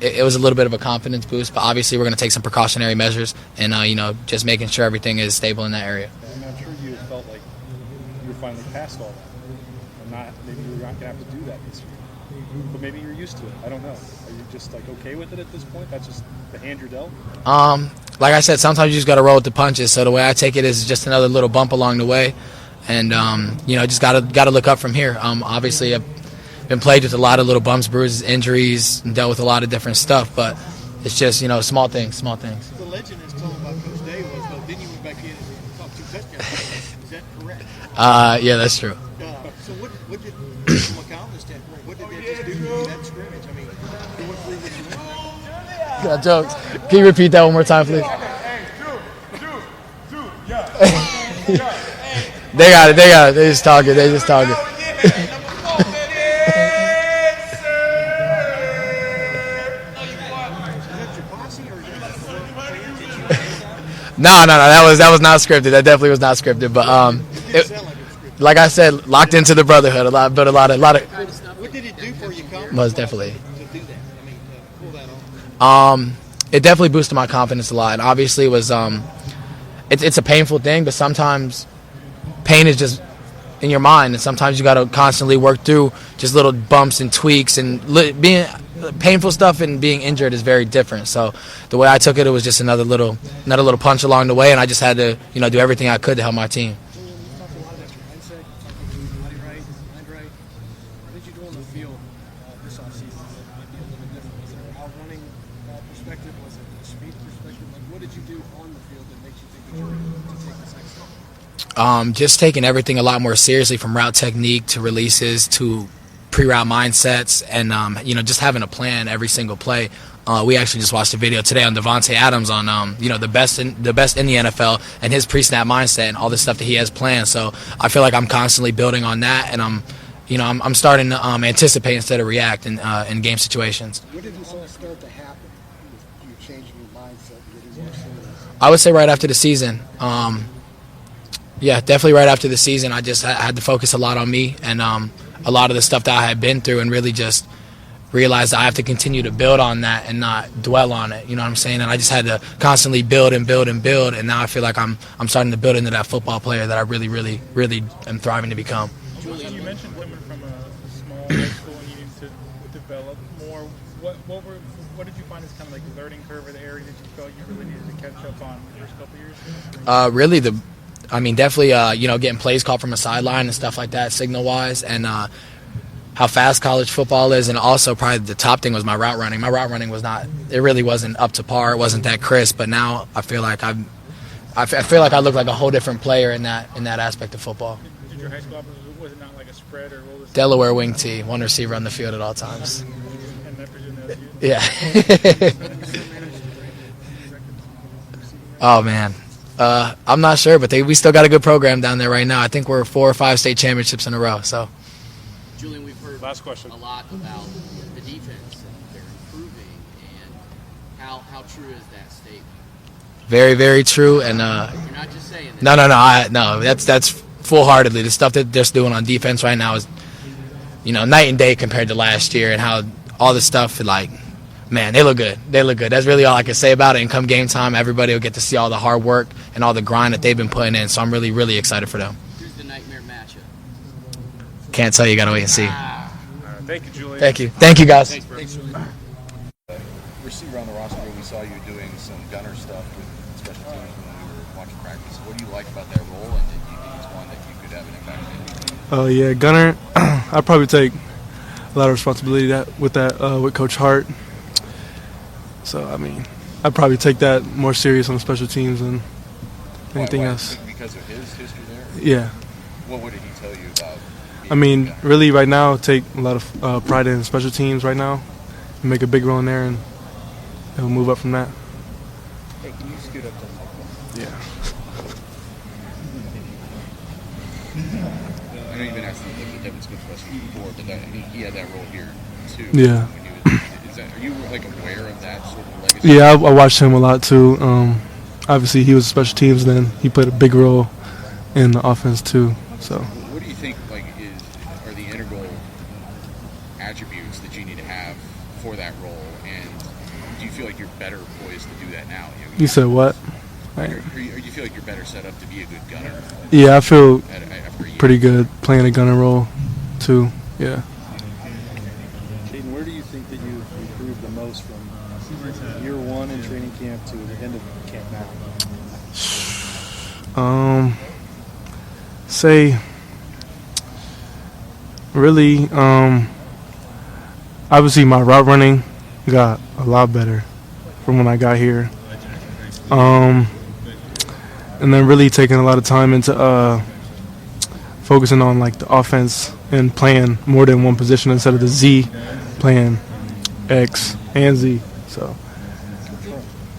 it was a little bit of a confidence boost. But obviously we're going to take some precautionary measures and just making sure everything is stable in that area. I'm sure you felt like you were finally past all that, and maybe you're not going to have to do that this year. But maybe you're used to it. I don't know. Are you just okay with it at this point? That's just the hand you're dealt? Like I said, sometimes you just got to roll with the punches. So the way I take it is just another little bump along the way, and just got to look up from here. Obviously, I've been plagued with a lot of little bumps, bruises, injuries, and dealt with a lot of different stuff. But it's just small things. The legend is told about Coach Day was, though, then you went back in and caught 2 touchdowns. Is that correct? Yeah, that's true. So what did, from a calendar standpoint, what did that just do to you, that scrimmage? Going through what you went through? Got jokes. Can you repeat that one more time, please? They got it. They just talking. No. That was not scripted. That definitely was not scripted. But like I said, locked into the brotherhood a lot. But a lot of. What did it do for you? Most definitely. To do that, pull that off. It definitely boosted my confidence a lot, and obviously it was it's a painful thing, but sometimes pain is just in your mind, and sometimes you got to constantly work through just little bumps and tweaks, and being painful stuff and being injured is very different. So the way I took it, it was just another little punch along the way, and I just had to do everything I could to help my team. Just taking everything a lot more seriously, from route technique to releases to pre-route mindsets, and just having a plan every single play. We actually just watched a video today on Devontae Adams on the best in the NFL and his pre-snap mindset and all the stuff that he has planned. So I feel like I'm constantly building on that, and I'm starting to anticipate instead of react in game situations. When did this all start to happen? You changing your mindset, getting more serious? I would say right after the season. Yeah, definitely right after the season. I just had to focus a lot on me and a lot of the stuff that I had been through, and really just realized I have to continue to build on that and not dwell on it. You know what I'm saying? And I just had to constantly build and build and build, and now I feel like I'm starting to build into that football player that I really, really, really am thriving to become. Julian, you mentioned coming from a small high school and needing to develop more. What did you find as kind of like the learning curve or the area that you felt you really needed to catch up on the first couple of years? Really, definitely, getting plays called from a sideline and stuff like that, signal-wise, and how fast college football is, and also probably the top thing was my route running. My route running it really wasn't up to par. It wasn't that crisp, but now I feel like I look like a whole different player in that aspect of football. Did your high school was it not like a spread or what was Delaware wing tee, one receiver on the field at all times. And I presume that was you? Yeah. Oh man. I'm not sure, but we still got a good program down there right now. I think we're 4 or 5 state championships in a row. So, Julian, we've heard Last question. a lot about the defense and they're improving, and how true is that statement? very, very true. And You're not just saying that. no. That's full-heartedly. The stuff that they're doing on defense right now is, night and day compared to last year, and how all the stuff man, they look good. They look good. That's really all I can say about it. And come game time, everybody will get to see all the hard work and all the grind that they've been putting in. So I'm really, really excited for them. Who's the nightmare matchup? Can't tell you. Got to wait and see. Thank you, Julian. Thank you, guys. Thanks, Receiver on the roster, we saw you doing some gunner stuff with special teams when we were watching practice. What do you like about that role, and do you think it's one that you could have an impact in? Oh yeah, gunner. I probably take a lot of responsibility with Coach Hart. So I'd probably take that more serious on special teams than anything else. Because of his history there? Yeah. What did he tell you about? Really right now, take a lot of pride in special teams right now, and make a big role in there, and we'll move up from that. Hey, can you scoot up to the microphone? Yeah. I know you've been asking the Devin Smith question before, but he had that role here too. Yeah. Are you aware of that sort of legacy? Yeah, I watched him a lot too. Obviously, he was special teams, and then he played a big role in the offense too. So. What do you think are the integral attributes that you need to have for that role, and do you feel like you're better poised to do that now? You said what? Or do you feel like you're better set up to be a good gunner? Yeah, I feel after a year? pretty good playing a gunner role too. Yeah. Jayden, where do you think that you've improved the most from year one in training camp to the end of camp now? Say really, obviously my route running got a lot better from when I got here. And then really taking a lot of time into focusing on the offense and playing more than one position instead of the Z, playing X and Z. So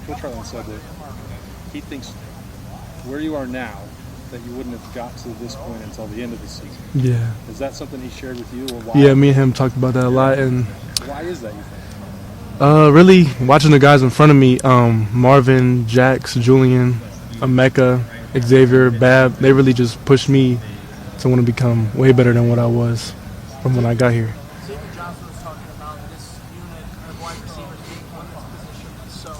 Coach Hartline said that he thinks where you are now that you wouldn't have got to this point until the end of the season. Yeah. Is that something he shared with you, or why? Yeah, me and him talked about that a lot. And why is that, you think? really watching the guys in front of me, Marvin, Jax, Julian, Emeka, Xavier, Babb, they really just pushed me to want to become way better than what I was from when I got here. Xavier Johnson was talking about this unit of wide receivers being one position, so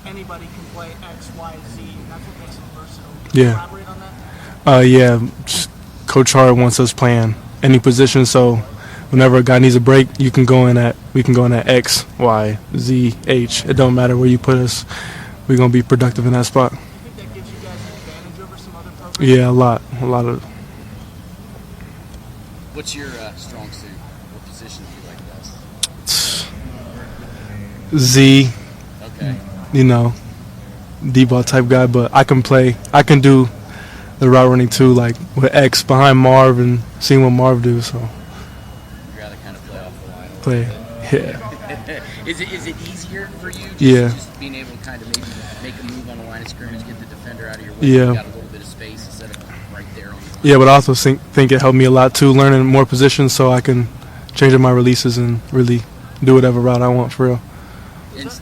anybody can play X, Y, Z, and that's what makes them versatile. Can you elaborate on that? Yeah, Coach Hart wants us playing any position, so whenever a guy needs a break, we can go in at X, Y, Z, H. It don't matter where you put us. We're gonna be productive in that spot. Do you think that gives you guys an advantage over some other programs? Yeah, a lot of. What's your strong suit? What position do you like best? Z. Okay. D-ball type guy, but I can do the route running too, with X behind Marv and seeing what Marv do. So. You'd rather kind of play off the line. Yeah. Is it easier for you? Just being able to kind of maybe make a move on the line of scrimmage, get the defender out of your way. Yeah. You got a little bit of space instead of right there on the line. Yeah, but I also think it helped me a lot too, learning more positions so I can change up my releases and really do whatever route I want for real. Does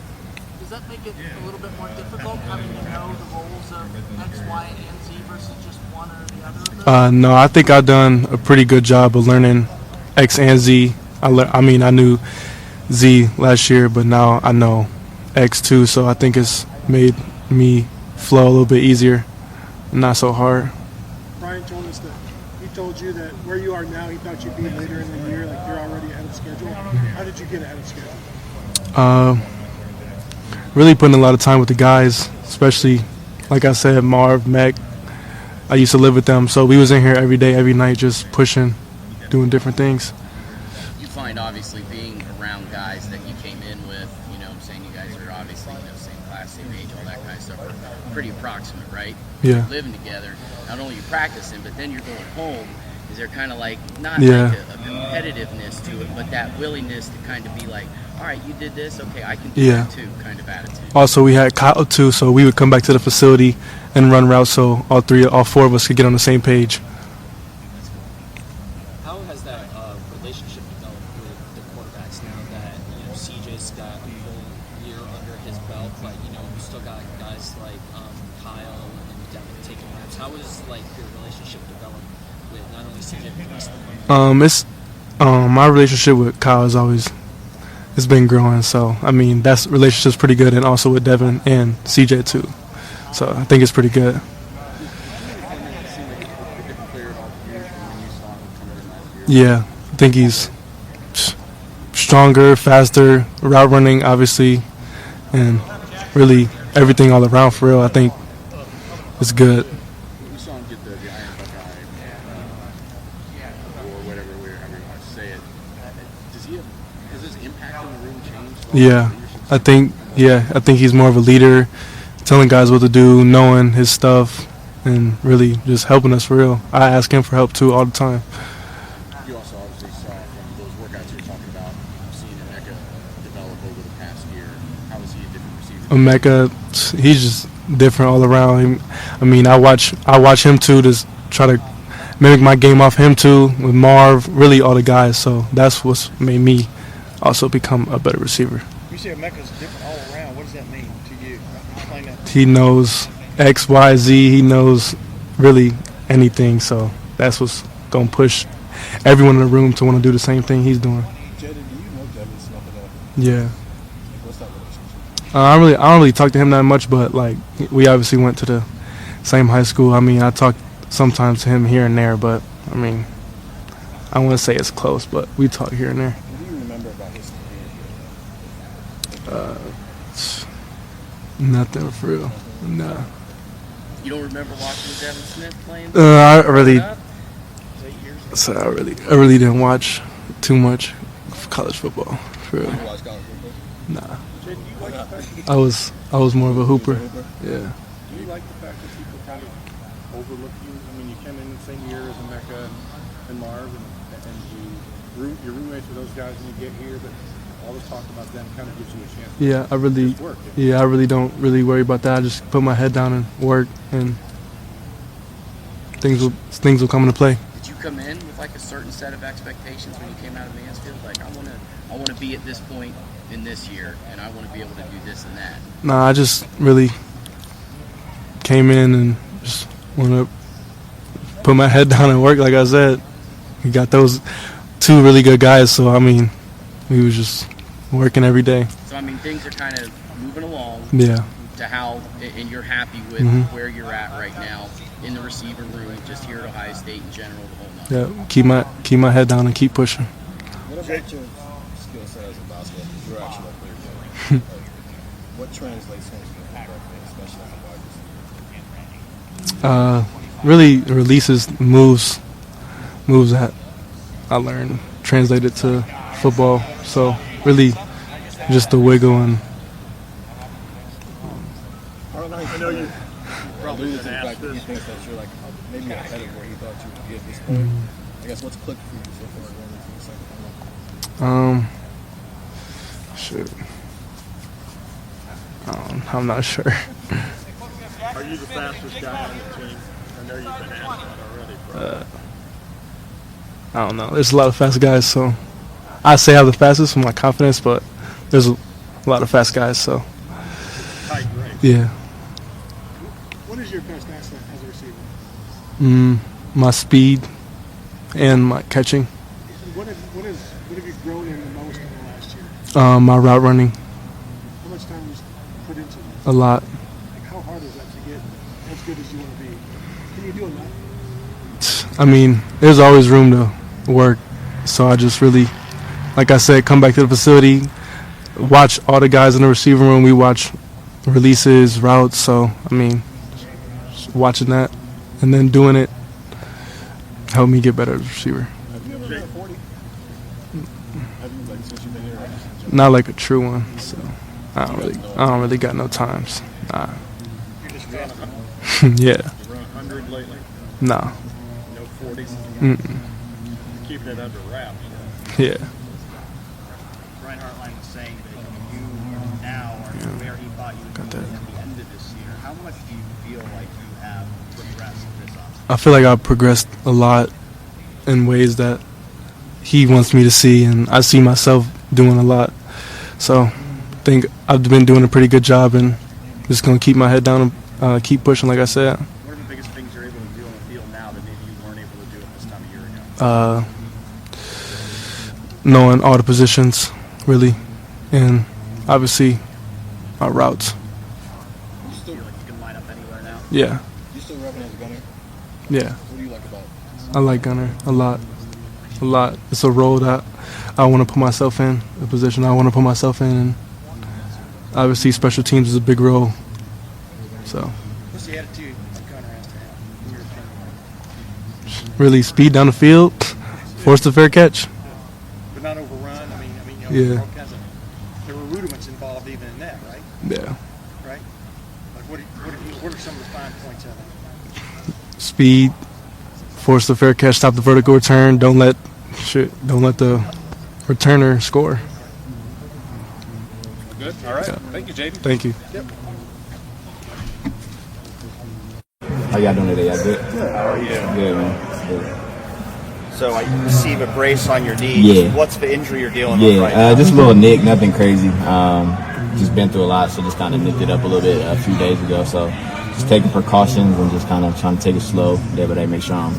that make it a little bit more difficult having to know the roles of X, Y, and Z versus just one or the other of them? No, I think I've done a pretty good job of learning X and Z. I knew Z last year, but now I know X too, so I think it's made me flow a little bit easier, not so hard. Brian told us that he told you that where you are now, he thought you'd be later in the year, like you're already ahead of schedule. How did you get ahead of schedule? Really putting a lot of time with the guys, especially, like I said, Marv, Mac. I used to live with them, so we was in here every day, every night, just pushing, doing different things. You find obviously being around guys that you came in with, you know what I'm saying, you guys are obviously, same class, same age, all that kind of stuff, are pretty approximate, right? Yeah. You're living together, not only you practicing, but then you're going home. Is there kind of like, not Yeah. like a competitiveness to it, but that willingness to kind of be like, all right, you did this, okay, I can do Yeah. that too, kind of attitude. Also, we had Kyle too, so we would come back to the facility and run routes so all four of us could get on the same page. How has that relationship developed with the quarterbacks now that CJ's got a full year under his belt, but you still got guys like Kyle and Devin taking reps? How has your relationship developed with not only CJ but the rest of them? My relationship with Kyle is always it's been growing, so that relationship's pretty good, and also with Devin and CJ too. So I think it's pretty good. Yeah, I think he's stronger, faster, route running, obviously, and really everything all around for real. I think it's good. We saw him get the Iron Buckeye, or whatever you want to say it. Has his impact in the room changed? Yeah, I think he's more of a leader, telling guys what to do, knowing his stuff, and really just helping us for real. I ask him for help too all the time. You also obviously saw from those workouts you're talking about, seeing Emeka develop over the past year. How is he a different receiver? Emeka, he's just different all around. I watch him too, just try to mimic my game off him too, with Marv, really all the guys. So that's what's made me also become a better receiver. You say Emeka's different all around. What does that mean to you? Explain that. He knows X, Y, Z. He knows really anything. So that's what's gonna push everyone in the room to want to do the same thing he's doing. Jayden, do you know Devin Smith-Njigba? Yeah. What's that relationship? I don't really talk to him that much, but we obviously went to the same high school. I talk sometimes to him here and there, but I wouldn't say it's close, but we talk here and there. What do you remember about his career? Nothing for real. Nah. You don't remember watching Devin Smith playing? I really didn't watch too much college football. For real. You watch college football? Nah. Jay, do you like the fact that I was more of a hooper. Yeah. Do you like the fact that people kind of overlook you? You came in the same year as Emeka and Marv, and you're roommates with those guys when you get here, but all this talk about them kind of gives you a chance to just work. I really don't really worry about that. I just put my head down and work, and things will come into play. Did you come in with a certain set of expectations when you came out of Mansfield? I want to be at this point in this year, and I want to be able to do this and that. Nah, I just really came in and just want to put my head down and work. Like I said, we got those two really good guys, so we was just working every day. So things are kind of moving along. Yeah. To how, and you're happy with where you're at right now in the receiver room, just here at Ohio State in general, the whole nine. Yeah, keep my head down and keep pushing. What about your skill set as a basketball? Because you're actually a player. What translates home to the football field, especially as a wide receiver? Really releases moves that I learned translated to football. So really just the wiggle and I know you probably alluded to the fact that he thinks that you're maybe ahead of where he thought you would be at this point. I guess what's clicked for you so far going into the second Shoot. I'm not sure. Are you the fastest guy on the team? I know you've been asked that already, bro. I don't know. There's a lot of fast guys, so I say I have the fastest from my confidence, but there's a lot of fast guys, so Tight race. yeah. What is your best asset as a receiver? My speed and my catching. What have you grown in the most in the last year? My route running, How much time was put into it? a lot. Like how hard is that to get as good as you want to be? Can you do enough? I mean, there's always room to work, so I just really, like I said, come back to the facility, watch all the guys in the receiver room. We watch releases, routes, so, I mean, just watching that and then doing it helped me get better as a receiver. Have you ever been a 40? Have you, like, since you've been here? Not like a true one, so I don't really got no times. Nah. You just ran Yeah. You run 100 lately? Nah. No 40s? Mm-mm. Keeping it under wraps. Yeah. Brian Hartline was saying that you now are where he thought you would be at the end of this year. How much do you feel like you have progressed this offseason? I feel like I've progressed a lot in ways that he wants me to see, and I see myself doing a lot. So I think I've been doing a pretty good job, and just going to keep my head down and keep pushing, like I said. What are the biggest things you're able to do on the field now that maybe you weren't able to do at this time a year ago? Knowing all the positions, really, and obviously our routes. You still feel like you can line up anywhere now? Yeah. You still rubbing as a gunner? Yeah. What do you like about it? I like gunner a lot. A lot. It's a role that I want to put myself in, a position I want to put myself in, and obviously special teams is a big role. So What's the attitude a gunner has to have, in your opinion? really speed down the field, force the fair catch. But not overrun. I mean, Yeah. all kinds of, there were rudiments involved even in that, right? Yeah. Right? Like what are some of the fine points of it? Speed, force the fair catch, stop the vertical return, don't let the returner score. Good. All right. Yeah. Thank you, Jayden. Thank you. Yep. How y'all doing today? Y'all good? How are you? Good, man. Good. So you receive a brace on your knee. Yeah. What's the injury you're dealing with right now? Just a little nick, nothing crazy. Just been through a lot, so just kind of nicked it up a little bit a few days ago. So just taking precautions and just kind of trying to take it slow day by day, make sure I'm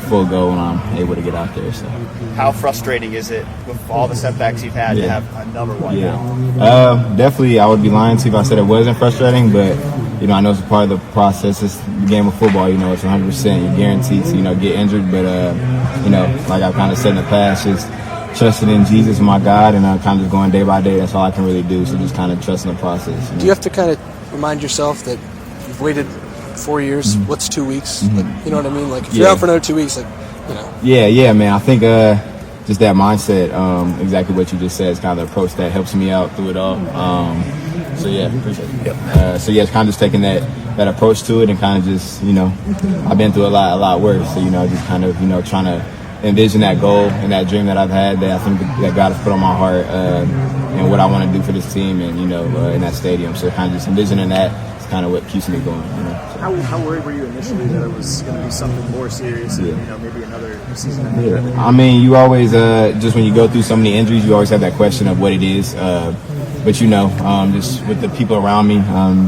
full go when I'm able to get out there. So How frustrating is it with all the setbacks you've had to have another one now? definitely, I would be lying to you if I said it wasn't frustrating, but I know it's a part of the process. It's the game of football. It's 100%. You're guaranteed to get injured, but like I've kind of said in the past, just trusting in Jesus, my God, and kind of just going day by day. That's all I can really do. So just kind of trusting the process. Do you have to kind of remind yourself that you've waited 4 years? Mm-hmm. What's 2 weeks? Like, you know what I mean? Like if you're out for another 2 weeks, Yeah, man. I think just that mindset, exactly what you just said, is kind of the approach that helps me out through it all. So yeah, appreciate it. It's kind of just taking that approach to it, and kind of just I've been through a lot worse. So just kind of trying to envision that goal and that dream that I've had, that I think that God has put on my heart, and what I want to do for this team, and in that stadium. So kind of just envisioning that is kind of what keeps me going. How worried were you initially that it was going to be something more serious, and maybe another season? I mean, you always just when you go through so many injuries, you always have that question of what it is. But just with the people around me,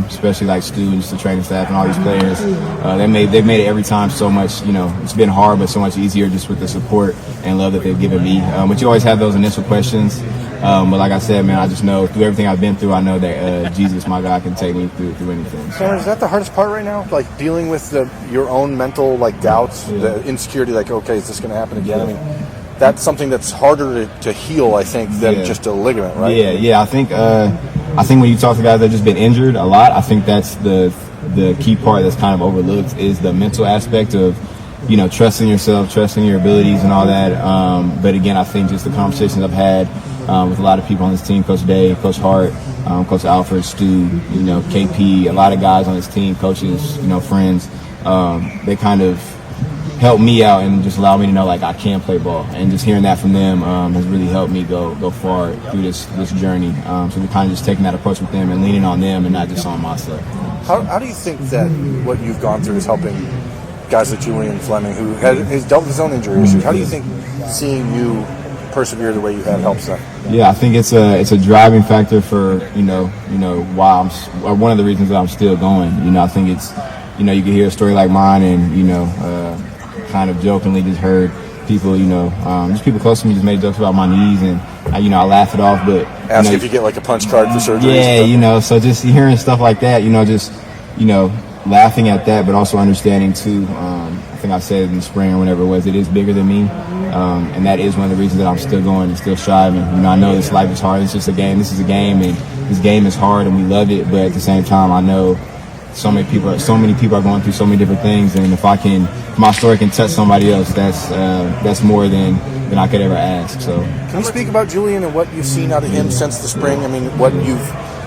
especially like Stu and just the training staff and all these players, they've made it every time so much. It's been hard, but so much easier just with the support and love that they've given me. But you always have those initial questions. But like I said, man, I just know through everything I've been through, I know that Jesus, my God, can take me through anything. Kamryn, is that the hardest part right now? Like dealing with your own mental doubts, the insecurity, okay, is this going to happen again? I mean, that's something that's harder to heal, I think, than just a ligament, right? Yeah. I think when you talk to guys that have just been injured a lot, I think that's the key part that's kind of overlooked, is the mental aspect of trusting yourself, trusting your abilities and all that. But again, I think just the conversations I've had with a lot of people on this team, Coach Day, Coach Hart, Coach Alfred, Stu, KP, a lot of guys on this team, coaches, friends, they kind of helped me out and just allowed me to know like I can play ball. And just hearing that from them has really helped me go far through this journey. So we're kind of just taking that approach with them and leaning on them and not just on myself. How do you think that what you've gone through is helping guys like Julian Fleming, who has dealt with his own injury issues? How do you think seeing you persevere the way you have helps them? Yeah, I think it's a driving factor for why one of the reasons that I'm still going. I think it's you can hear a story like mine and kind of jokingly just heard people just people close to me just made jokes about my knees and I laugh it off, but ask if you get like a punch card for surgery. Yeah, so just hearing stuff like that, just laughing at that, but also understanding too. I think I said in the spring or whenever it was, it is bigger than me, and that is one of the reasons that I'm still going and still striving. I know this life is hard. It's just a game. This is a game, and this game is hard, and we love it. But at the same time, I know so many people are going through so many different things, and if my story can touch somebody else, that's more than I could ever ask. So, can you speak about Julian and what you've seen out of him since the spring? I mean,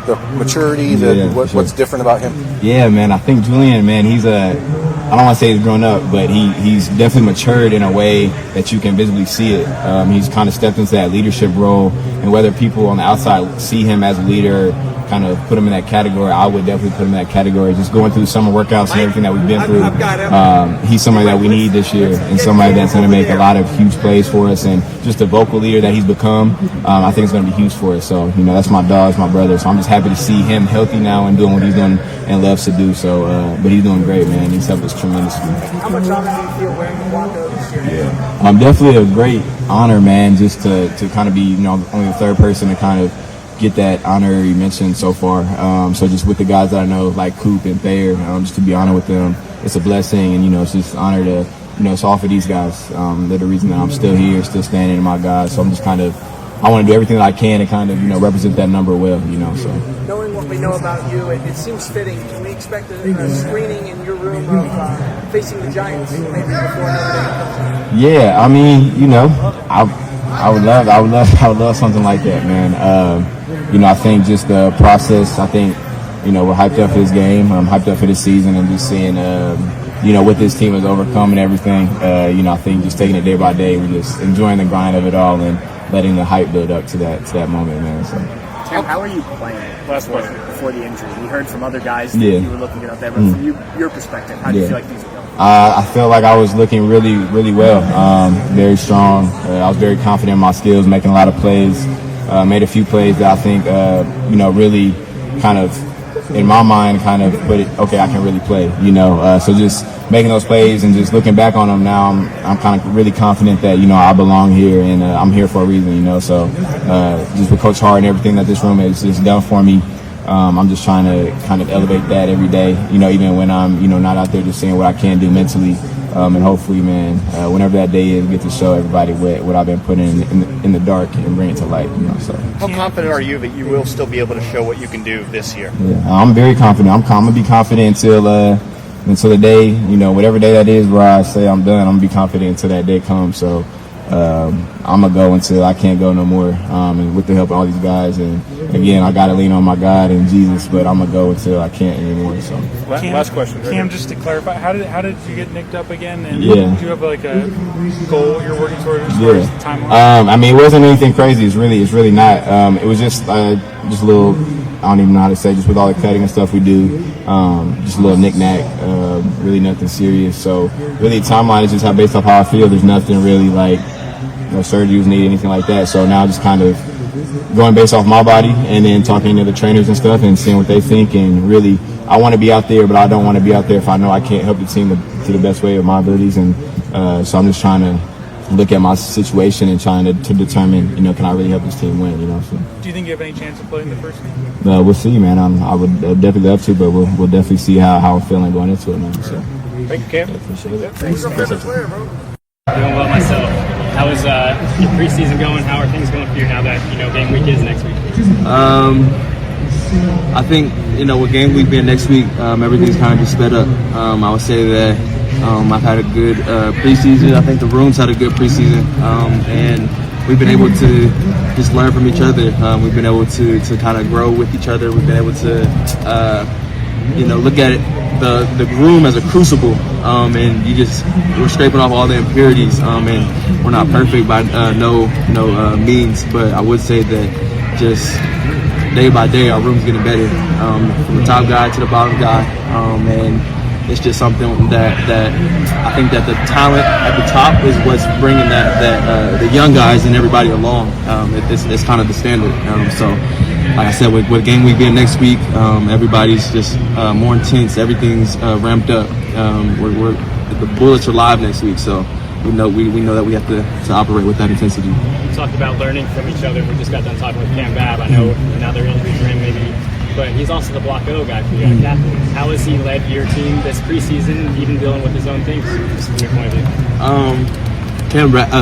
the maturity, what's different about him? Yeah, man. I think Julian, man, he's I don't want to say he's grown up, but he's definitely matured in a way that you can visibly see it. He's kind of stepped into that leadership role, and whether people on the outside see him as a leader, kind of put him in that category, I would definitely put him in that category. Just going through summer workouts and everything that we've been through, he's somebody that we need this year, and somebody that's going to make a lot of huge plays for us, and just the vocal leader that he's become, I think it's going to be huge for us. So, that's my dog, my brother, so I'm just happy to see him healthy now and doing what he's doing and loves to do. So, but he's doing great, man. He's helped us tremendously. How much honor do you feel wearing the Blanco this year? Yeah, definitely a great honor, man, just to kind of be, only the third person to kind of get that honor you mentioned so far. So just with the guys that I know, like Coop and Thayer, just to be honored with them, it's a blessing, and it's just an honor to to offer these guys. They're the reason that I'm still here, still standing in my guys. So I'm just I want to do everything that I can to kind of represent that number well. So knowing what we know about you, it seems fitting. Can we expect a screening in your room of facing the Giants maybe before another day comes out? Yeah, I mean, I would love something like that, man. I think just the process. I think we're hyped up for this game. I'm hyped up for this season, and just seeing what this team has overcome and everything. I think just taking it day by day, we're just enjoying the grind of it all and letting the hype build up to that moment, man. So. Tim, how are you playing before the injury? We heard from other guys that you were looking good out there, but from your perspective, how do you feel like things are going? I feel like I was looking really, really well, very strong. I was very confident in my skills, making a lot of plays. Made a few plays that I think, really kind of, in my mind, kind of put it, okay, I can really play, So just making those plays and just looking back on them now, I'm kind of really confident that, I belong here and I'm here for a reason, So just with Coach Hart and everything that this room has just done for me, I'm just trying to kind of elevate that every day, even when I'm, not out there just seeing what I can do mentally. And hopefully, man, whenever that day is, get to show everybody what I've been putting in the dark and bring it to light. So. How confident are you that you will still be able to show what you can do this year? Yeah, I'm very confident. I'm gonna be confident until the day, whatever day that is where I say I'm done. I'm gonna be confident until that day comes. So I'm gonna go until I can't go no more. And with the help of all these guys, and again, I gotta lean on my God and Jesus, but I'm gonna go until I can't anymore. So last question, Cam, just to clarify, how did you get nicked up again? And do you have like a goal you're working towards as far as the timeline? I mean, it wasn't anything crazy. It's really not. It was just a little. I don't even know how to say. Just with all the cutting and stuff we do, just a little knick-knack. Really nothing serious. So really, timeline is just based off how I feel. There's nothing really like. No surgeries needed, anything like that. So now just kind of going based off my body and then talking to the trainers and stuff and seeing what they think. And really, I want to be out there, but I don't want to be out there if I know I can't help the team to the best way of my abilities. And so I'm just trying to look at my situation and trying to determine, can I really help this team win? So. Do you think you have any chance of playing the first game? We'll see, man. I would definitely love to, but we'll definitely see how I'm feeling going into it, man. So. Thank you, Cam. Appreciate it. Thanks. Player, bro. Doing well myself. How is your preseason going? How are things going for you now that game week is next week? I think with game week being next week, everything's kind of just sped up. I would say that I've had a good preseason. I think the room's had a good preseason, and we've been able to just learn from each other. We've been able to kind of grow with each other. We've been able to look at it the room as a crucible, and we're scraping off all the impurities, and we're not perfect by no means, but I would say that just day by day our room's getting better, from the top guy to the bottom guy, and it's just something that I think that the talent at the top is what's bringing that the young guys and everybody along. It's kind of the standard. So, like I said, with game week being next week, everybody's just more intense. Everything's ramped up. The bullets are live next week, so we know that we have to operate with that intensity. You talked about learning from each other. We just got done talking with Kamryn Babb. I know now they're injuries are in maybe, but he's also the block O guy for you guys. How has he led your team this preseason, even dealing with his own things, just from your point of view?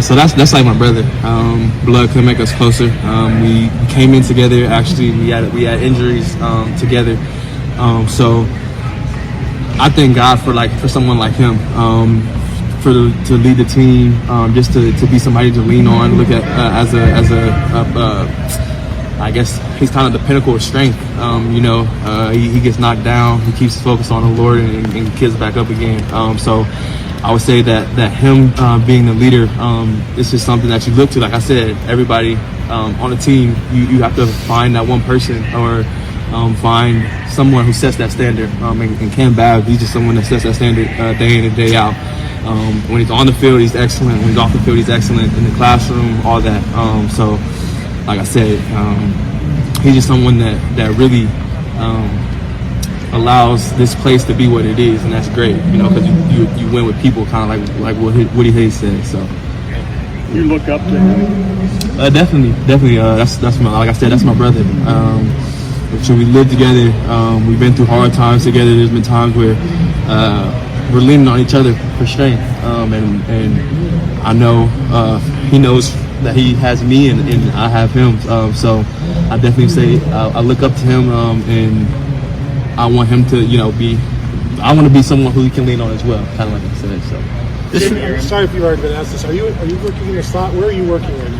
So that's like my brother. Blood could make us closer. We came in together. Actually, we had injuries together. So I thank God for someone like him, to lead the team, just to be somebody to lean on. Look at I guess he's kind of the pinnacle of strength. He gets knocked down. He keeps focused on the Lord and gets back up again. So I would say that him being the leader, it's just something that you look to. Like I said, everybody on the team, you have to find that one person or find someone who sets that standard. And Kamryn Babb, he's just someone that sets that standard day in and day out. When he's on the field, he's excellent. When he's off the field, he's excellent. In the classroom, all that. So, like I said, he's just someone that really allows this place to be what it is, and that's great. Because you win with people, kind of like what Woody Hayes said. So. You look up to him? Definitely. That's my, like I said, that's my brother. So we live together. We've been through hard times together. There's been times where we're leaning on each other for strength, and I know he knows that he has me and I have him. So I definitely say I look up to him, and I want him to, I want to be someone who he can lean on as well, kind of like I said. So. Sorry if you've already been asked this. Are you working in a slot? Where are you working right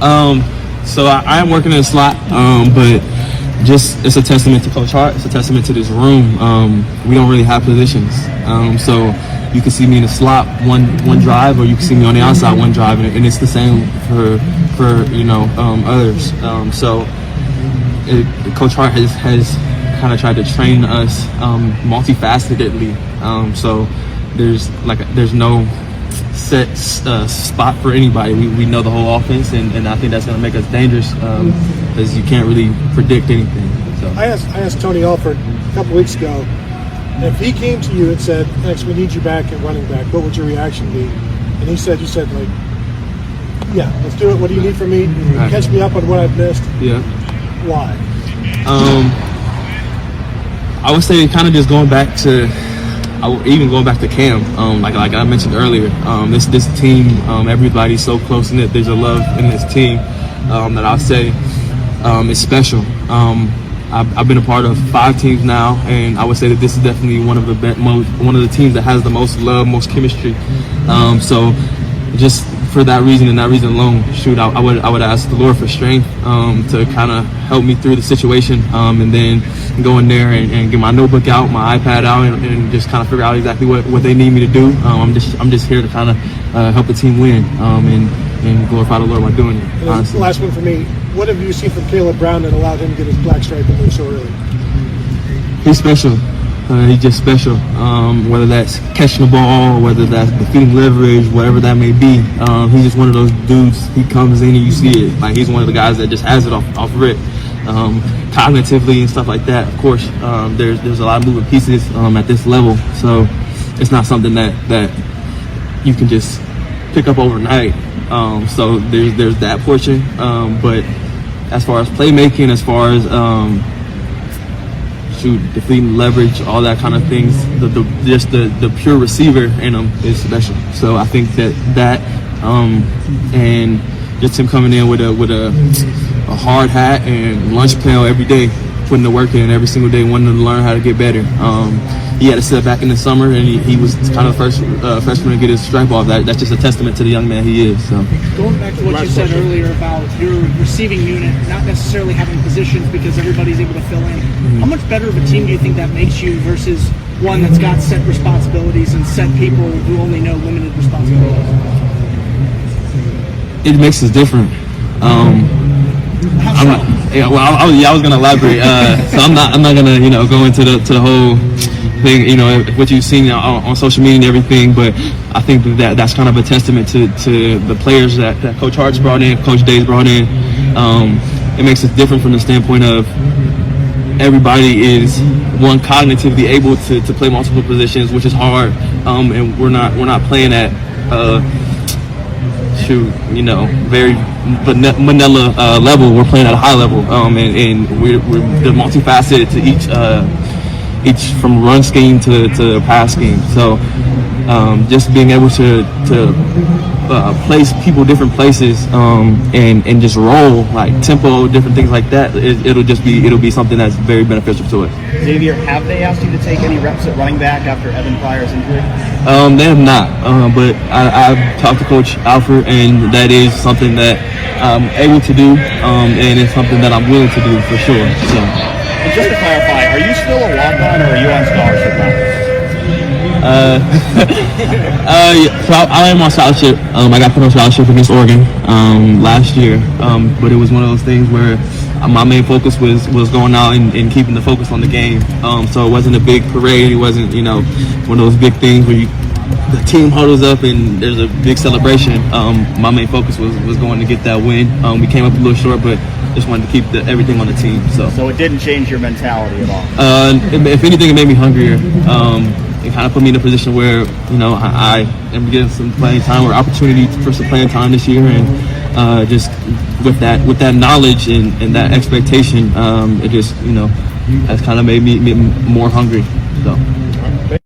now? So I am working in a slot, but just it's a testament to Coach Hart. It's a testament to this room. We don't really have positions, so you can see me in the slot one drive, or you can see me on the outside one drive, and it's the same for others. So Coach Hart has kind of tried to train us multifacetedly. So there's no set spot for anybody. We know the whole offense, and I think that's going to make us dangerous because you can't really predict anything. So I asked Tony Alford a couple weeks ago, if he came to you and said, "Next, we need you back at running back," what would your reaction be? And you said, like, "Yeah, let's do it. What do you need from me? Catch me up on what I've missed." Yeah. Why? I would say kind of just going back to. Even going back to Cam, like I mentioned earlier, this team, everybody's so close knit. There's a love in this team that I'll say is special. I've been a part of 5 teams now, and I would say that this is definitely one of the teams that has the most love, most chemistry. So just for that reason and that reason alone, I would ask the Lord for strength to kind of help me through the situation, and then go in there and get my notebook out, my iPad out, and just kind of figure out exactly what they need me to do. I'm just here to kind of help the team win and glorify the Lord while doing it. Honestly. Last one for me. What have you seen from Caleb Brown that allowed him to get his black stripe and move so early? He's special. He's just special. Whether that's catching the ball, whether that's defeating leverage, whatever that may be. He's just one of those dudes. He comes in and you see it. Like, he's one of the guys that just has it off rip. Cognitively and stuff like that. Of course, there's a lot of moving pieces at this level, so it's not something that you can just pick up overnight. So there's that portion. But as far as playmaking, as far as defeating leverage, all that kind of things, the pure receiver in him is special. So I think that and just him coming in with a hard hat and lunch pail every day, putting the work in every single day, wanting to learn how to get better. he had a setback in the summer, and he was kind of the first freshman to get his stripe off. That's just a testament to the young man he is. So. Going back to what you said earlier about your receiving unit not necessarily having positions because everybody's able to fill in, how much better of a team do you think that makes you versus one that's got set responsibilities and set people who only know limited responsibilities? It makes us different. I was gonna elaborate. So I'm not gonna go into the whole thing. What you've seen on social media and everything. But I think that's kind of a testament to the players that Coach Hart's brought in, Coach Day's brought in. It makes us different from the standpoint of everybody is cognitively able to play multiple positions, which is hard. And we're not playing at very vanilla level. We're playing at a high level, and we're multifaceted to each from run scheme to pass scheme. So just being able to place people different places and just roll like tempo, different things like that. It'll be something that's very beneficial to us. Xavier, have they asked you to take any reps at running back after Evan Pryor's injury? They have not, but I've talked to Coach Alford, and that is something that I'm able to do, and it's something that I'm willing to do for sure. So. And just to clarify, are you still a walk-on or are you on scholarship now? So I am on scholarship. I got put on scholarship against Oregon last year, but it was one of those things where my main focus was going out and keeping the focus on the game. So it wasn't a big parade. It wasn't one of those big things where the team huddles up and there's a big celebration. My main focus was going to get that win. We came up a little short, but just wanted to keep everything on the team. So it didn't change your mentality at all? If anything, it made me hungrier. It kind of put me in a position where I am getting some playing time or opportunity for some playing time this year, and just with that knowledge and that expectation, it just has kind of made me more hungry. So.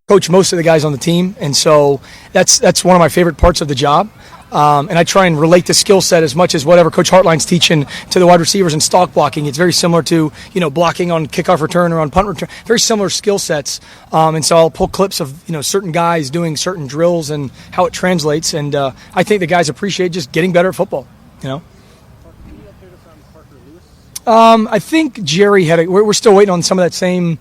Coach most of the guys on the team, and so that's one of my favorite parts of the job. And I try and relate the skill set as much as whatever Coach Hartline's teaching to the wide receivers in stock blocking. It's very similar to blocking on kickoff return or on punt return. Very similar skill sets. And so I'll pull clips of certain guys doing certain drills and how it translates. And I think the guys appreciate just getting better at football. I think Jerry had we're still waiting on some of that same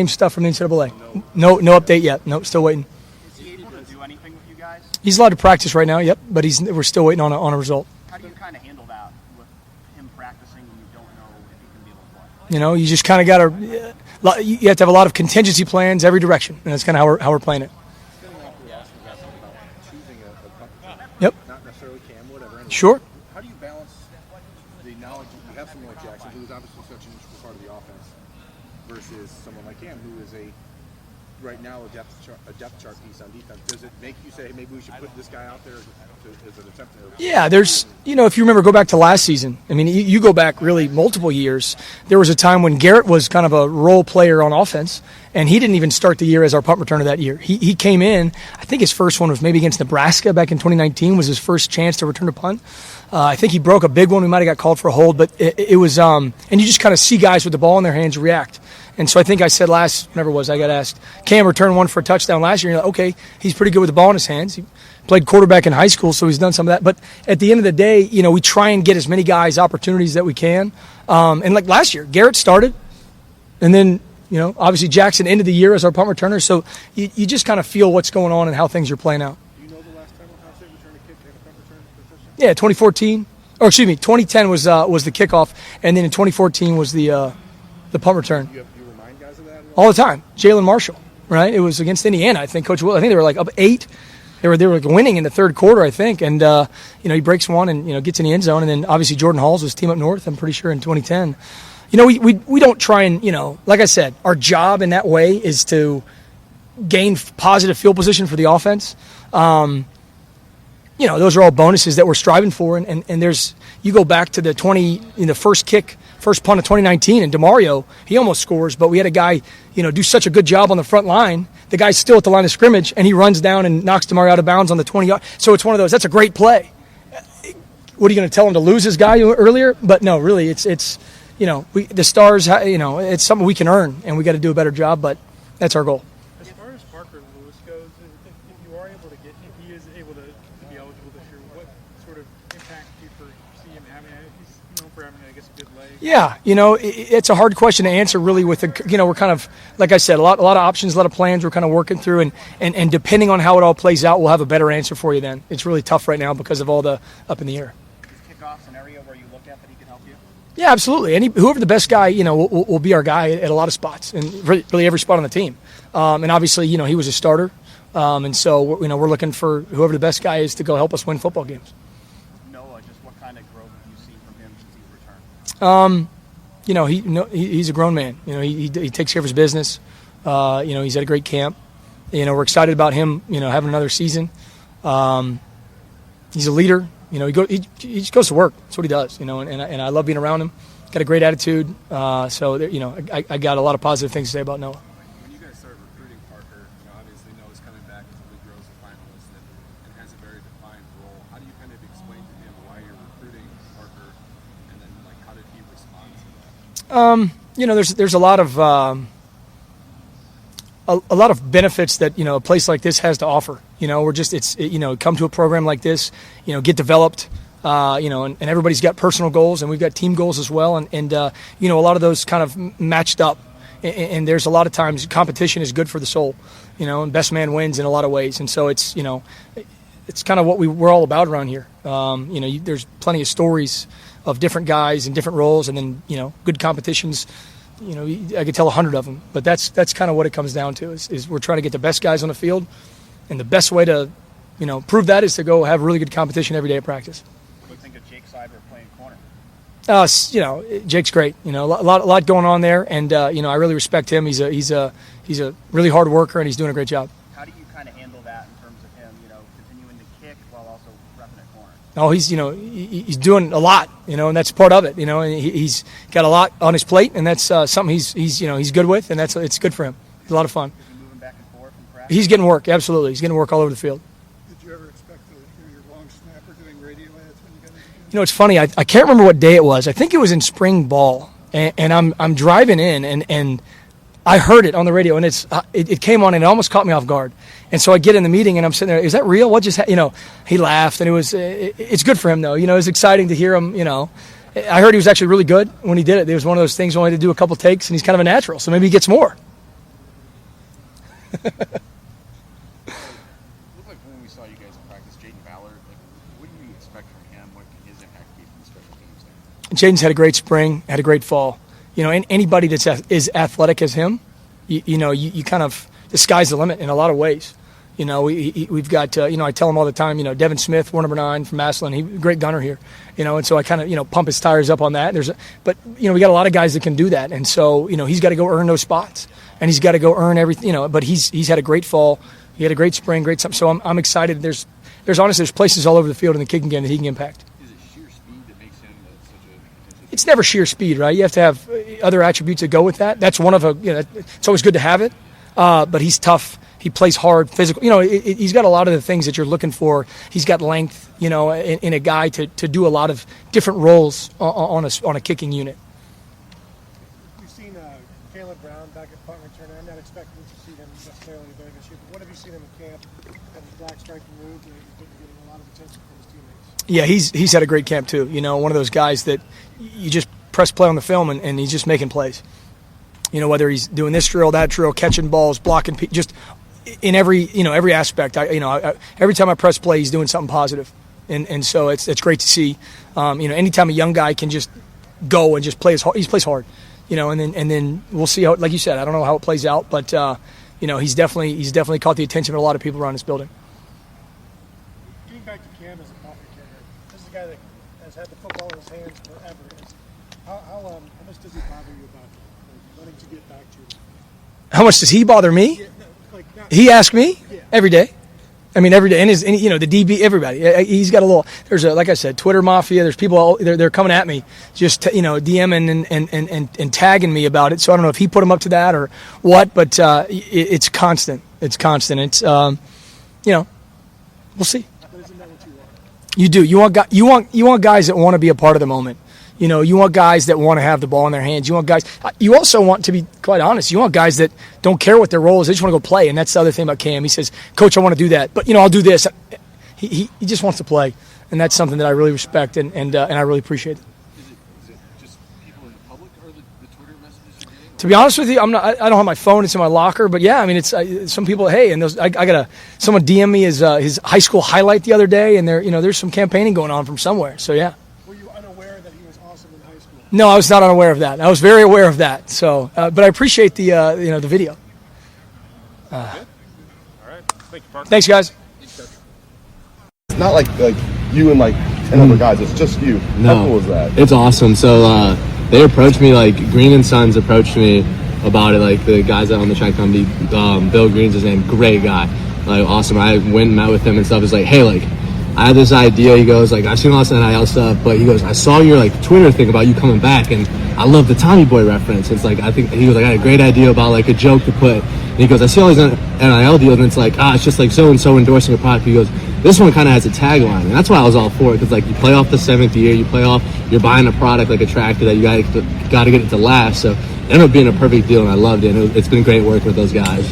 stuff from the NCAA. No update yet. No, still waiting. Is he able to do anything with you guys? He's allowed to practice right now. Yep, but we're still waiting on a result. How do you kind of handle that with him practicing when you don't know if he can be able to play? You just kind of got to. You have to have a lot of contingency plans every direction, and that's kind of how we're playing it. Yep. Not necessarily Cam, whatever. Sure. How do you balance the knowledge that you have someone like Jaxon, who is obviously such an integral part of the offense, versus someone like Cam, who is right now a depth chart piece on defense? Does it make you say, hey, maybe we should put this guy out there as an attempt to... Yeah, there's, if you remember, go back to last season. I mean, you go back really multiple years. There was a time when Garrett was kind of a role player on offense, and he didn't even start the year as our punt returner that year. He came in, I think his first one was maybe against Nebraska back in 2019, was his first chance to return a punt. I think he broke a big one. We might have got called for a hold, but it was, and you just kind of see guys with the ball in their hands react. And so I think I said whenever it was, I got asked, Cam returned one for a touchdown last year. And you're like, okay, he's pretty good with the ball in his hands. He played quarterback in high school, so he's done some of that. But at the end of the day, we try and get as many guys opportunities that we can. And like last year, Garrett started, and then, obviously Jaxon ended the year as our punt returner. So you just kind of feel what's going on and how things are playing out. Do you know the last time Ohio State returned a kick and a punt return for a touchdown? Yeah, 2014. Or excuse me, 2010 was the kickoff, and then in 2014 was the punt return. You remind guys of that? All the time. Jalen Marshall, right? It was against Indiana, I think. Coach Will, I think they were like up 8. They were like winning in the third quarter, I think, and he breaks one and gets in the end zone, and then obviously Jordan Halls was team up north. I'm pretty sure in 2010. We don't try and like I said, our job in that way is to gain positive field position for the offense. Those are all bonuses that we're striving for, and there's you go back to the first punt of 2019, and DeMario, he almost scores, but we had a guy, do such a good job on the front line. The guy's still at the line of scrimmage, and he runs down and knocks DeMario out of bounds on the 20-yard. So it's one of those. That's a great play. What are you going to tell him to lose his guy earlier? But no, really, it's the Stars. It's something we can earn, and we got to do a better job. But that's our goal. If he is able to be eligible this year, what sort of impact do you foresee him having? He's known for having, I guess, a good leg. Yeah, it's a hard question to answer really with we're kind of, like I said, a lot of options, a lot of plans we're kind of working through, and depending on how it all plays out, we'll have a better answer for you then. It's really tough right now because of all the up in the air. Is kickoffs an area where you look at that he can help you? Yeah, absolutely. Whoever the best guy, will be our guy at a lot of spots, and really every spot on the team. And obviously, he was a starter, and so we're looking for whoever the best guy is to go help us win football games. Noah, just what kind of growth have you seen from him since he's returned? He's a grown man. He takes care of his business. He's had a great camp. We're excited about him. Having another season. He's a leader. He just goes to work. That's what he does. And I love being around him. Got a great attitude. So I got a lot of positive things to say about Noah. When you guys started recruiting Parker, obviously Noah's coming back as a League Rose finalist and has a very defined role. How do you kind of explain to him why you're recruiting Parker, and then how did he respond to that? There's a lot of benefits that a place like this has to offer. Come to a program like this, get developed, and everybody's got personal goals, and we've got team goals as well, and a lot of those kind of matched up. And there's a lot of times competition is good for the soul, and best man wins in a lot of ways, and so it's kind of what we're all about around here. There's plenty of stories of different guys in different roles, and then good competitions. I could tell 100 of them, but that's kind of what it comes down to is we're trying to get the best guys on the field, and the best way to prove that is to go have really good competition every day at practice. What do you think of Jake Cyber playing corner? Jake's great. A lot going on there, and I really respect him. He's a really hard worker, and he's doing a great job. How do you kind of handle that in terms of him, continuing to kick while also repping at corner? Oh, he's doing a lot, and that's part of it, and he's got a lot on his plate, and that's something he's good with, and it's good for him. It's a lot of fun. Is he moving back and forth in practice? He's getting work, absolutely. He's getting work all over the field. Did you ever expect to hear your long snapper doing radio ads when you got into It's funny. I can't remember what day it was. I think it was in spring ball, and I'm driving in, and I heard it on the radio, and it came on, and it almost caught me off guard. And so I get in the meeting, and I'm sitting there. Is that real? What just he laughed, and it's good for him though. It was exciting to hear him. I heard he was actually really good when he did it. It was one of those things only to do a couple takes, and he's kind of a natural, so maybe he gets more. It looked like when we saw you guys in practice, Jayden Ballard. What do you expect from him? What can his impact be from the special teams there? Jayden's had a great spring, had a great fall. Anybody that's as athletic as him, you kind of, the sky's the limit in a lot of ways. We've got, I tell him all the time, Devin Smith, we're number 9 from Massillon. He's a great gunner here, and so I kind of, pump his tires up on that. But we got a lot of guys that can do that. And so, he's got to go earn those spots, and he's got to go earn everything, but he's had a great fall. He had a great spring, great something. So I'm excited. There's honestly, there's places all over the field in the kicking game that he can impact. Is it sheer speed that makes him such a... It's never sheer speed, right? You have to have other attributes that go with that. That's one of it's always good to have it. But he's tough. He plays hard, physical. He's got a lot of the things that you're looking for. He's got length, in a guy to do a lot of different roles on a kicking unit. You've seen Caleb Brown back at punt returner. I'm not expecting to see him necessarily there this year, but what have you seen him in camp? And his black stripe removed, and he's been getting a lot of attention from his teammates. Yeah, he's had a great camp too. One of those guys that you just press play on the film and he's just making plays. Whether he's doing this drill, that drill, catching balls, blocking, just in every aspect. Every time I press play, he's doing something positive, and so it's great to see. Anytime a young guy can just go and just play he plays hard, and then we'll see how. Like you said, I don't know how it plays out, but he's definitely caught the attention of a lot of people around this building. Getting back to Cam as a punt returner, this is a guy that has had the football in his hands forever. How much does it bother you about wanting to get back to you? How much does he bother me? He asks me every day. Every day, and the DB, everybody. He's got a little. There's like I said, Twitter mafia. There's people. They're coming at me, just DMing and tagging me about it. So I don't know if he put him up to that or what, but it's constant. It's constant. It's we'll see. But isn't that what you want? You do. You want guys that want to be a part of the moment. You want guys that want to have the ball in their hands. You want guys. You also want, to be quite honest, you want guys that don't care what their role is. They just want to go play. And that's the other thing about Cam. He says, "Coach, I want to do that, but I'll do this." He just wants to play, and that's something that I really respect and I really appreciate. Is it just people in public or the Twitter messages you're getting? To be honest with you, I don't have my phone. It's in my locker. But yeah, I mean, it's some people. Hey, and I got someone DM me his high school highlight the other day, and there's some campaigning going on from somewhere. So yeah. Were you unaware that he was awesome in high school? No, I was not unaware of that. I was very aware of that. So, but I appreciate the the video. All right. Thank you, Parker. Thanks, guys. It's not like you and 10 other guys. It's just you. No, How cool is that? It's awesome. So they approached me, Green and Sons approached me about it, the guys that own the track company. Bill Green's his name, great guy, awesome. I went and met with him and stuff. It's hey, I had this idea. He goes, I've seen all this NIL stuff, but he goes, I saw your Twitter thing about you coming back, and I love the Tommy Boy reference. It's I think he goes, I got a great idea about a joke to put. And he goes, I see all these NIL deals, and it's it's just so and so endorsing a product. He goes, this one kind of has a tagline, and that's why I was all for it, because you play off the 7th year, you're buying a product like a tractor that you got to get it to last. So it ended up being a perfect deal, and I loved it. And it's been great working with those guys.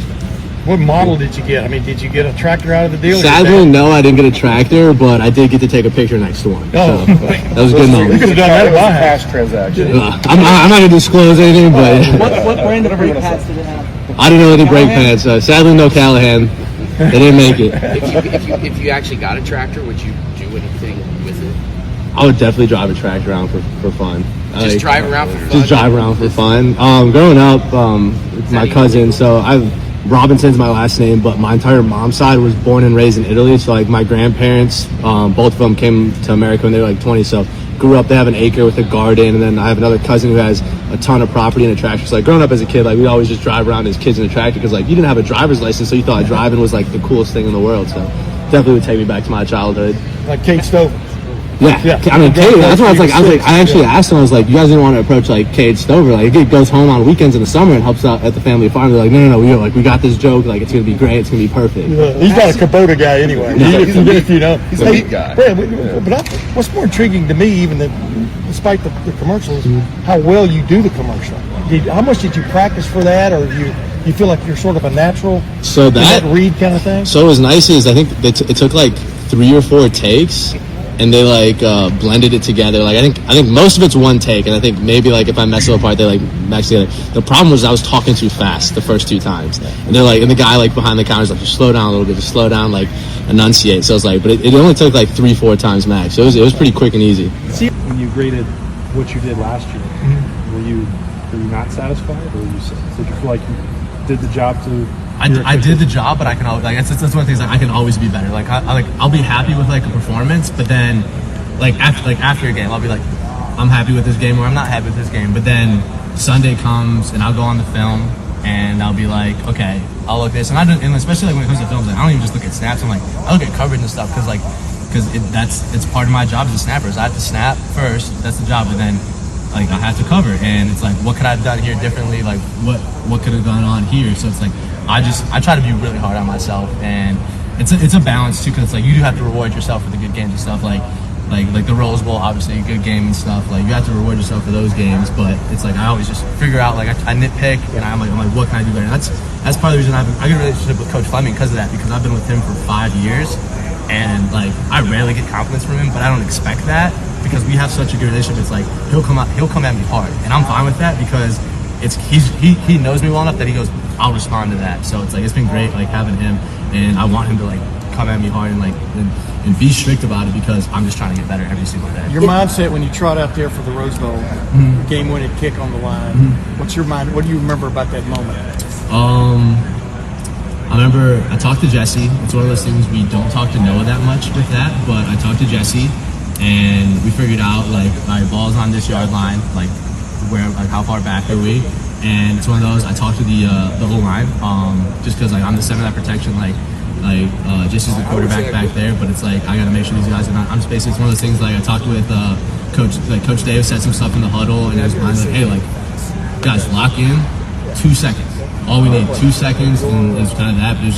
What model did you get? I mean, did you get a tractor out of the deal? Sadly, no, I didn't get a tractor, but I did get to take a picture next to one. Oh, so that was a good moment. You could have done that at my cash transaction. I'm not going to disclose anything, but What brand of brake pads did it have? I didn't know any brake pads. Sadly, no Callahan. They didn't make it. If you actually got a tractor, would you do anything with it? I would definitely drive a tractor around for fun. Just drive around for fun? Just drive around for fun. Growing up, my cousin, Robinson's my last name, but my entire mom's side was born and raised in Italy. So my grandparents, both of them came to America when they were 20. So grew up, they have an acre with a garden, and then I have another cousin who has a ton of property and a tractor. So growing up as a kid, we always just drive around as kids in a tractor because you didn't have a driver's license, so you thought driving was the coolest thing in the world. So definitely would take me back to my childhood. Like Kate Stover. Yeah. I mean, Cade, that's why I actually asked him, I was you guys didn't want to approach Cade Stover. He goes home on weekends in the summer and helps out at the family farm. They're no, we got this joke. It's going to be great. It's going to be perfect. Yeah, he's not a Kubota guy anyway. He's a meat guy. But what's more intriguing to me, even despite the commercials, how well you do the commercial. How much did you practice for that, or you feel like you're sort of a natural so that read kind of thing? So what was nice is I think it took 3 or 4 takes. And they blended it together. I think most of it's one take, and I think maybe if I mess it apart, they match together. The problem was I was talking too fast the first 2 times, and they're and the guy behind the counter is just slow down a little bit, just slow down, enunciate. So I was but it only took 3-4 times max. So it was pretty quick and easy. See, when you graded what you did last year, were you not satisfied, or did you feel like you did the job to? I did the job, but I can always that's one of the things I can always be better. I'll be happy with a performance, but then after a game I'll be I'm happy with this game or I'm not happy with this game. But then Sunday comes and I'll go on the film and I'll be okay, I'll look at this, and especially when it comes to films, I don't even just look at snaps. I look at coverage and stuff because it's part of my job as a snapper. I have to snap first. That's the job, and then I have to cover, and it's what could I have done here differently? What could have gone on here? So it's I try to be really hard on myself, and it's a balance too, because you do have to reward yourself for the good games and stuff, like the Rose Bowl, obviously a good game and stuff. You have to reward yourself for those games, but it's I always just figure out I nitpick, and I'm what can I do better? And that's part of the reason I have a good relationship with Coach Fleming because of that, because I've been with him for 5 years, and I rarely get compliments from him, but I don't expect that because we have such a good relationship. It's he'll come at me hard, and I'm fine with that because he knows me well enough that he goes, I'll respond to that. So it's been great having him, and I want him to come at me hard and be strict about it because I'm just trying to get better every single day. Your mindset when you trot out there for the Rose Bowl, game-winning kick on the line. What's your mind? What do you remember about that moment? I remember I talked to Jesse. It's one of those things we don't talk to Noah that much with that, but I talked to Jesse, and we figured out ball's on this yard line, where how far back are we? And it's one of those, I talked to the O-line, just because I'm the center of that protection, just as the quarterback back there, but it's I got to make sure these guys are not. I'm just basically, it's one of those things I talked with Coach Dave, said some stuff in the huddle, and I was hey, guys, lock in, 2 seconds. All we need, 2 seconds, and it's kind of that. But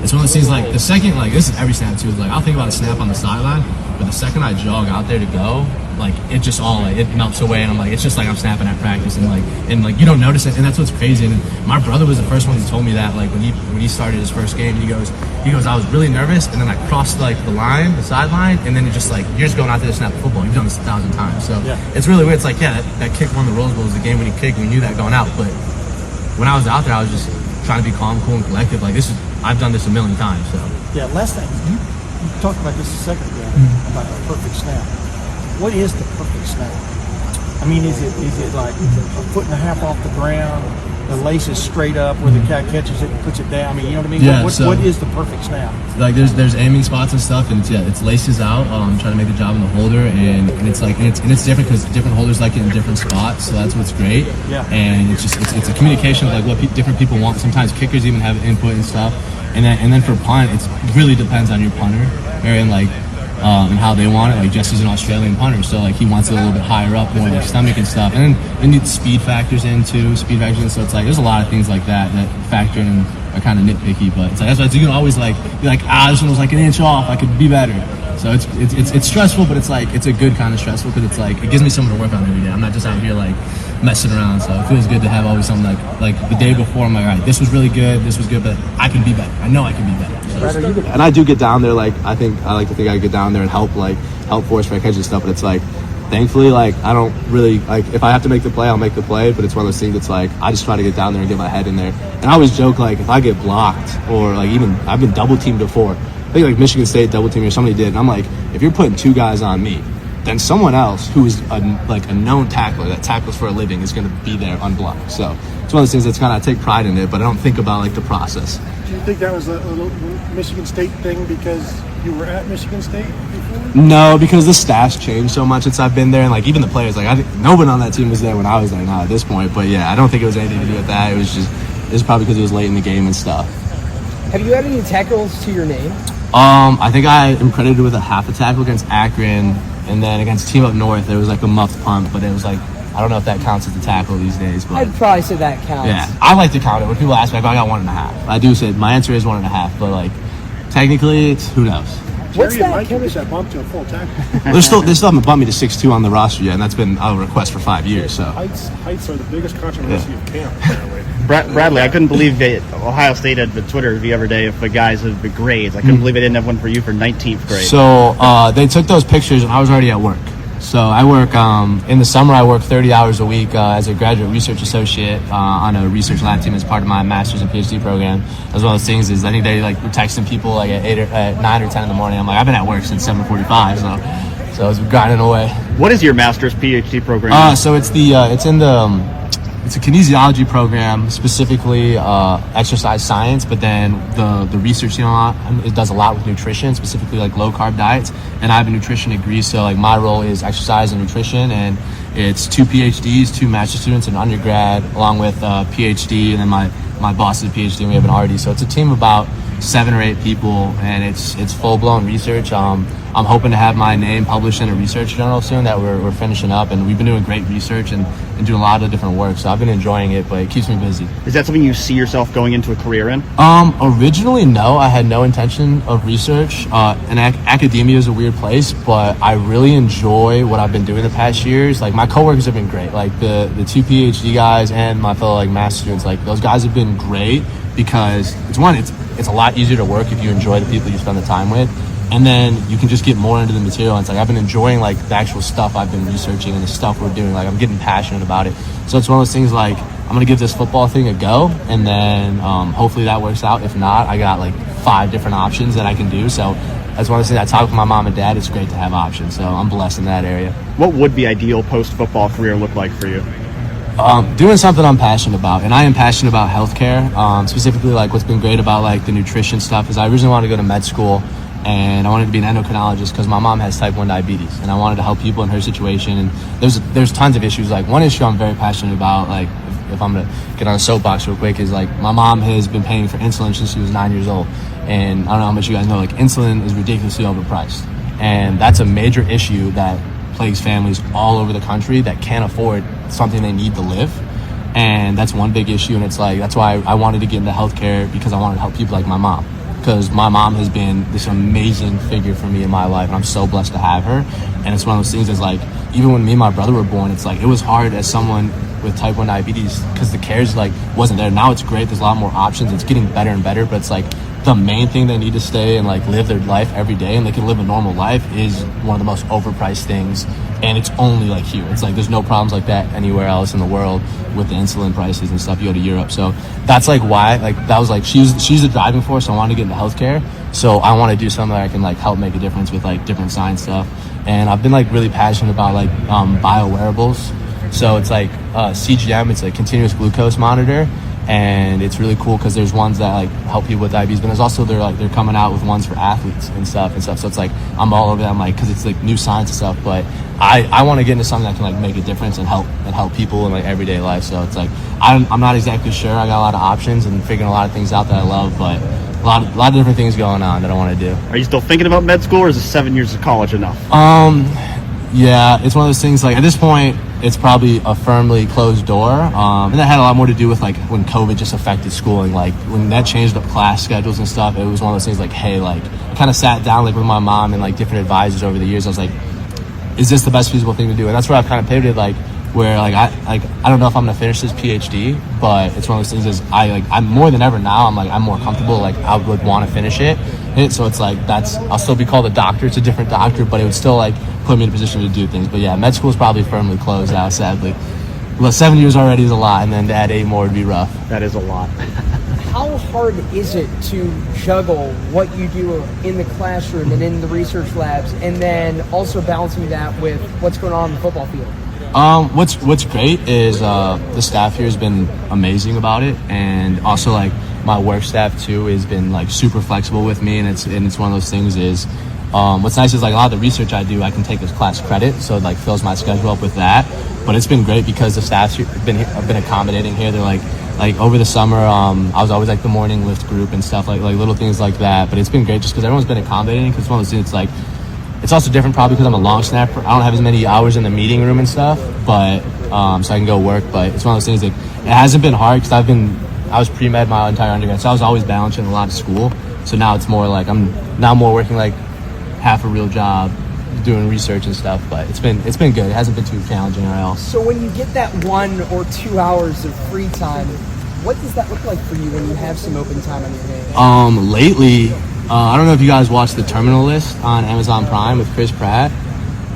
it's one of those things the second, this is every snap too. I'll think about a snap on the sideline, but the second I jog out there to go, like it just all like, it melts away, and I'm like, it's just like I'm snapping at practice, and you don't notice it, and that's what's crazy. And my brother was the first one who told me that, like when he started his first game, he goes I was really nervous, and then I crossed like the sideline, and then it just like you're just going out there to snap the football. You've done this 1,000 times, so it's really weird. It's like that kick won the Rose Bowl, was the game-winning kick. We knew that going out, but when I was out there, I was just trying to be calm, cool, and collective. Like I've done this a million times. So last thing you talked about this a second ago about the perfect snap. What is the perfect snap? I mean, is it like a foot and a half off the ground, the lace is straight up where the cat catches it and puts it down? I mean, you know what I mean? Yeah, what is the perfect snap? Like there's aiming spots and stuff, and it's laces out, trying to make the job on the holder, and it's like it's different because different holders like it in different spots, so that's what's great. Yeah. And it's a communication of like what different people want. Sometimes kickers even have input and stuff, and then for punt, it really depends on your punter, and like. And how they want it. Like Jesse's an Australian punter, so like he wants it a little bit higher up, more like stomach and stuff. And then the speed factors in too. So it's like there's a lot of things like that factor in and are kind of nitpicky. But it's like that's why you can always like be like, this one was like an inch off. I could be better. So it's stressful, but it's like it's a good kind of stressful because it's like it gives me something to work on every day. I'm not just out here like messing around. So it feels good to have always something like the day before. I'm like, all right, this was really good. This was good, but I can be better. I know I can be better. And I do get down there, like I like to think I get down there and help force my catch and stuff, but it's like thankfully like I don't really like if I have to make the play, I'll make the play, but it's one of those things that's like I just try to get down there and get my head in there. And I always joke like if I get blocked or like even I've been double teamed before. I think like Michigan State double team or somebody did, and I'm like, if you're putting two guys on me, then someone else who is a known tackler that tackles for a living is going to be there unblocked. So it's one of those things that's kind of I take pride in it, but I don't think about like the process. Do you think that was a Michigan State thing because you were at Michigan State before? No, because the staff's changed so much since I've been there, and like even the players, like I think no one on that team was there when I was there now at this point. But yeah, I don't think it was anything to do with that. It was probably because it was late in the game and stuff. Have you had any tackles to your name? I think I am credited with a half a tackle against Akron, and then against Team Up North there was like a muffed punt, but it was like I don't know if that counts as a tackle these days. But I'd probably say that counts. Yeah, I like to count it. When people ask me, I got 1.5. I do say my answer is 1.5, but like technically, it's who knows. What's that? Mike gives that bump to a full tackle. They still haven't bumped me to 6'2" on the roster yet, and that's been a request for 5 years. So heights are the biggest controversy of camp. Apparently. Bradley, I couldn't believe Ohio State had the Twitter the other day of the guys of the grades. I couldn't believe they didn't have one for you for 19th grade. So they took those pictures, and I was already at work. So I work in the summer. I work 30 hours a week as a graduate research associate on a research lab team as part of my master's and PhD program. As well as things is I think they like were texting people like at 9 or 10 in the morning. I'm like I've been at work since 7:45, so I was grinding away. What is your master's PhD program? So it's a kinesiology program, specifically exercise science, but then the research, it does a lot with nutrition, specifically like low carb diets. And I have a nutrition degree, so like my role is exercise and nutrition, and it's 2 PhDs, 2 master's students, an undergrad, along with a PhD, and then my boss is a PhD, and we have an RD. So it's a team of about 7 or 8 people, and it's full-blown research. I'm hoping to have my name published in a research journal soon that we're finishing up, and we've been doing great research and doing a lot of different work, so I've been enjoying it, but it keeps me busy. Is that something you see yourself going into a career in? Originally, no. I had no intention of research, and academia is a weird place, but I really enjoy what I've been doing the past years. Like, my coworkers have been great. Like, the 2 PhD guys and my fellow, like, master students, like, those guys have been great because, it's a lot easier to work if you enjoy the people you spend the time with. And then you can just get more into the material. And it's like I've been enjoying like the actual stuff I've been researching and the stuff we're doing. Like I'm getting passionate about it. So it's one of those things like I'm gonna give this football thing a go, and then hopefully that works out. If not, I got like 5 different options that I can do. So that's one of the things I talk with my mom and dad. It's great to have options. So I'm blessed in that area. What would the ideal post-football career look like for you? Doing something I'm passionate about, and I am passionate about healthcare. Specifically, like what's been great about like the nutrition stuff is I originally wanted to go to med school. And I wanted to be an endocrinologist because my mom has type 1 diabetes, and I wanted to help people in her situation. And there's tons of issues. Like one issue I'm very passionate about, like if I'm gonna get on a soapbox real quick, is like my mom has been paying for insulin since she was 9 years old, and I don't know how much you guys know, like insulin is ridiculously overpriced, and that's a major issue that plagues families all over the country that can't afford something they need to live. And that's one big issue, and it's like that's why I wanted to get into healthcare, because I wanted to help people like my mom. because my mom has been this amazing figure for me in my life, and I'm so blessed to have her. And it's one of those things that's like, even when me and my brother were born, it's like it was hard as someone with type 1 diabetes because the cares like wasn't there. Now it's great. There's a lot more options. It's getting better and better, but it's like the main thing they need to stay and like live their life every day and they can live a normal life is one of the most overpriced things, and it's only like here. It's like there's no problems like that anywhere else in the world with the insulin prices and stuff. You go to Europe, so that's like why like that was like she's the driving force. So I wanted to get into healthcare, so I want to do something that I can like help make a difference with like different science stuff. And I've been like really passionate about like bio wearables. So it's like CGM, it's a continuous glucose monitor, and it's really cool because there's ones that like help people with diabetes, but there's also they're coming out with ones for athletes and stuff. So it's like I'm all over that. I'm like, because it's like new science and stuff, but I want to get into something that can like make a difference and help people in like everyday life. So it's like I'm not exactly sure. I got a lot of options and figuring a lot of things out that I love, but a lot of different things going on that I want to do. Are you still thinking about med school, or is 7 years of college enough? Yeah, it's one of those things, like, at this point, it's probably a firmly closed door. And that had a lot more to do with, like, when COVID just affected schooling. Like, when that changed up class schedules and stuff, it was one of those things, like, hey, like, I kind of sat down, like, with my mom and, like, different advisors over the years. I was like, is this the best feasible thing to do? And that's where I've kind of pivoted, like, where, like, I don't know if I'm going to finish this PhD, but it's one of those things is I'm more than ever now, I'm more comfortable, like, I would want to finish it. So it's like, I'll still be called a doctor. It's a different doctor, but it would still, like, put me in a position to do things. But yeah, med school is probably firmly closed out, sadly. Well, 7 years already is a lot, and then to add 8 more would be rough. That is a lot. How hard is it to juggle what you do in the classroom and in the research labs, and then also balancing that with what's going on the football field? What's great is the staff here has been amazing about it, and also like my work staff too has been like super flexible with me, and it's one of those things is what's nice is like a lot of the research I do I can take as class credit, so it like fills my schedule up with that. But it's been great because the staff's have been accommodating here. They're like over the summer I was always like the morning lift group and stuff like little things like that. But it's been great just because everyone's been accommodating, because it's one of those things. It's like it's also different probably because I'm a long snapper. I don't have as many hours in the meeting room and stuff, but so I can go work. But it's one of those things that it hasn't been hard because I was pre-med my entire undergrad, so I was always balancing a lot of school. So now it's more like I'm now more working like half a real job, doing research and stuff. But it's been good. It hasn't been too challenging or else. So when you get that 1 or 2 hours of free time, what does that look like for you when you have some open time on your hands? Lately, I don't know if you guys watched The Terminal List on Amazon Prime with Chris Pratt,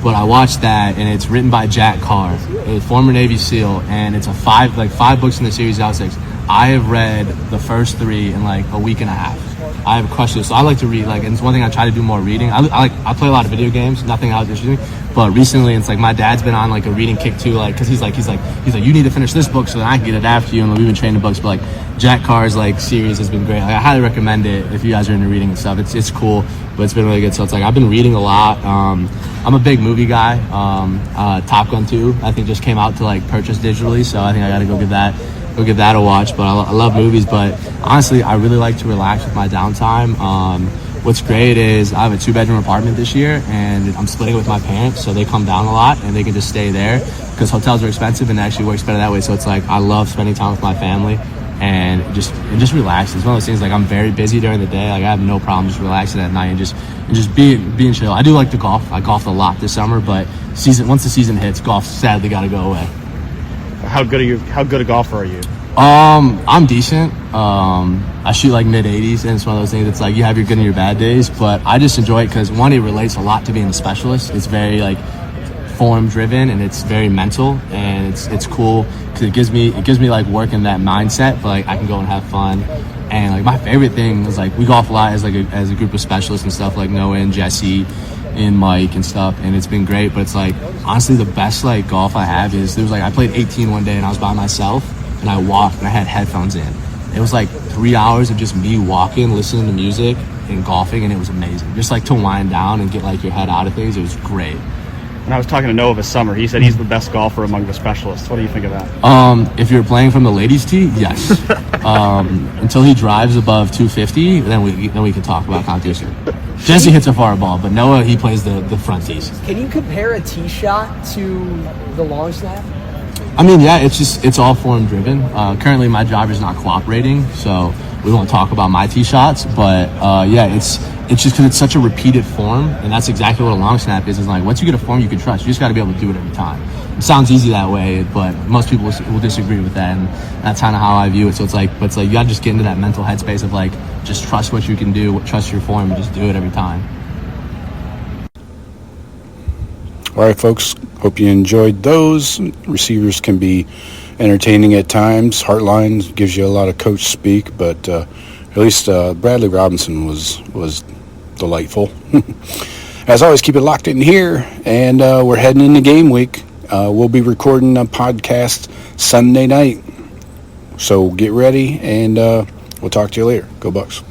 but I watched that, and it's written by Jack Carr, a former Navy SEAL, and it's 5 books in the series out 6. I have read the first 3 in like a week and a half. I have crushed it. So I like to read, like, and it's one thing I try to do more reading. I play a lot of video games, nothing out there shooting. But recently, it's like my dad's been on like a reading kick too, like, because he's like, you need to finish this book so that I can get it after you. And we've been trading books, but like Jack Carr's like series has been great. Like, I highly recommend it if you guys are into reading and stuff. It's cool, but it's been really good. So it's like I've been reading a lot. I'm a big movie guy. Top Gun 2, I think, just came out to like purchase digitally, so I think I got to go give that a watch. But I love movies, but honestly, I really like to relax with my downtime. What's great is I have a 2-bedroom apartment this year, and I'm splitting it with my parents, so they come down a lot and they can just stay there because hotels are expensive, and it actually works better that way. So it's like I love spending time with my family and just relax. It's one of those things, like, I'm very busy during the day. Like, I have no problem just relaxing at night and just being chill. I do like to golf. I golfed a lot this summer, but once the season hits, golf sadly got to go away. How good a golfer are you? I'm decent. I shoot like mid-80s, and it's one of those things that's like you have your good and your bad days, but I just enjoy it because, one, it relates a lot to being a specialist. It's very like form driven, and it's very mental, and it's cool because it gives me like work in that mindset, but like I can go and have fun. And like my favorite thing is like we golf a lot as a group of specialists and stuff, like Noah and Jesse and Mike and stuff, and it's been great. But it's like honestly the best like golf I have is I played 18 one day and I was by myself and I walked and I had headphones in. It was like 3 hours of just me walking, listening to music and golfing, and it was amazing. Just like to wind down and get like your head out of things. It was great. When I was talking to Noah this summer, he said he's the best golfer among the specialists. What do you think of that? If you're playing from the ladies' tee, yes. Until he drives above 250, then we can talk about competition. Jesse hits a far ball, but Noah, he plays the front tees. Can you compare a tee shot to the long snap? I mean, yeah, it's all form driven. Currently, my driver's not cooperating, so we won't talk about my tee shots, but it's just because it's such a repeated form, and that's exactly what a long snap is. Is like once you get a form you can trust, you just got to be able to do it every time. It sounds easy that way, but most people will disagree with that, and that's kind of how I view it. So it's like you got to just get into that mental headspace of like just trust what you can do, trust your form, and just do it every time. All right, folks. Hope you enjoyed those. Receivers can be entertaining at times. Hartline gives you a lot of coach speak, but at least Bradley Robinson was delightful. As always, keep it locked in here, and we're heading into game week. We'll be recording a podcast Sunday night, so get ready, and we'll talk to you later. Go Bucks.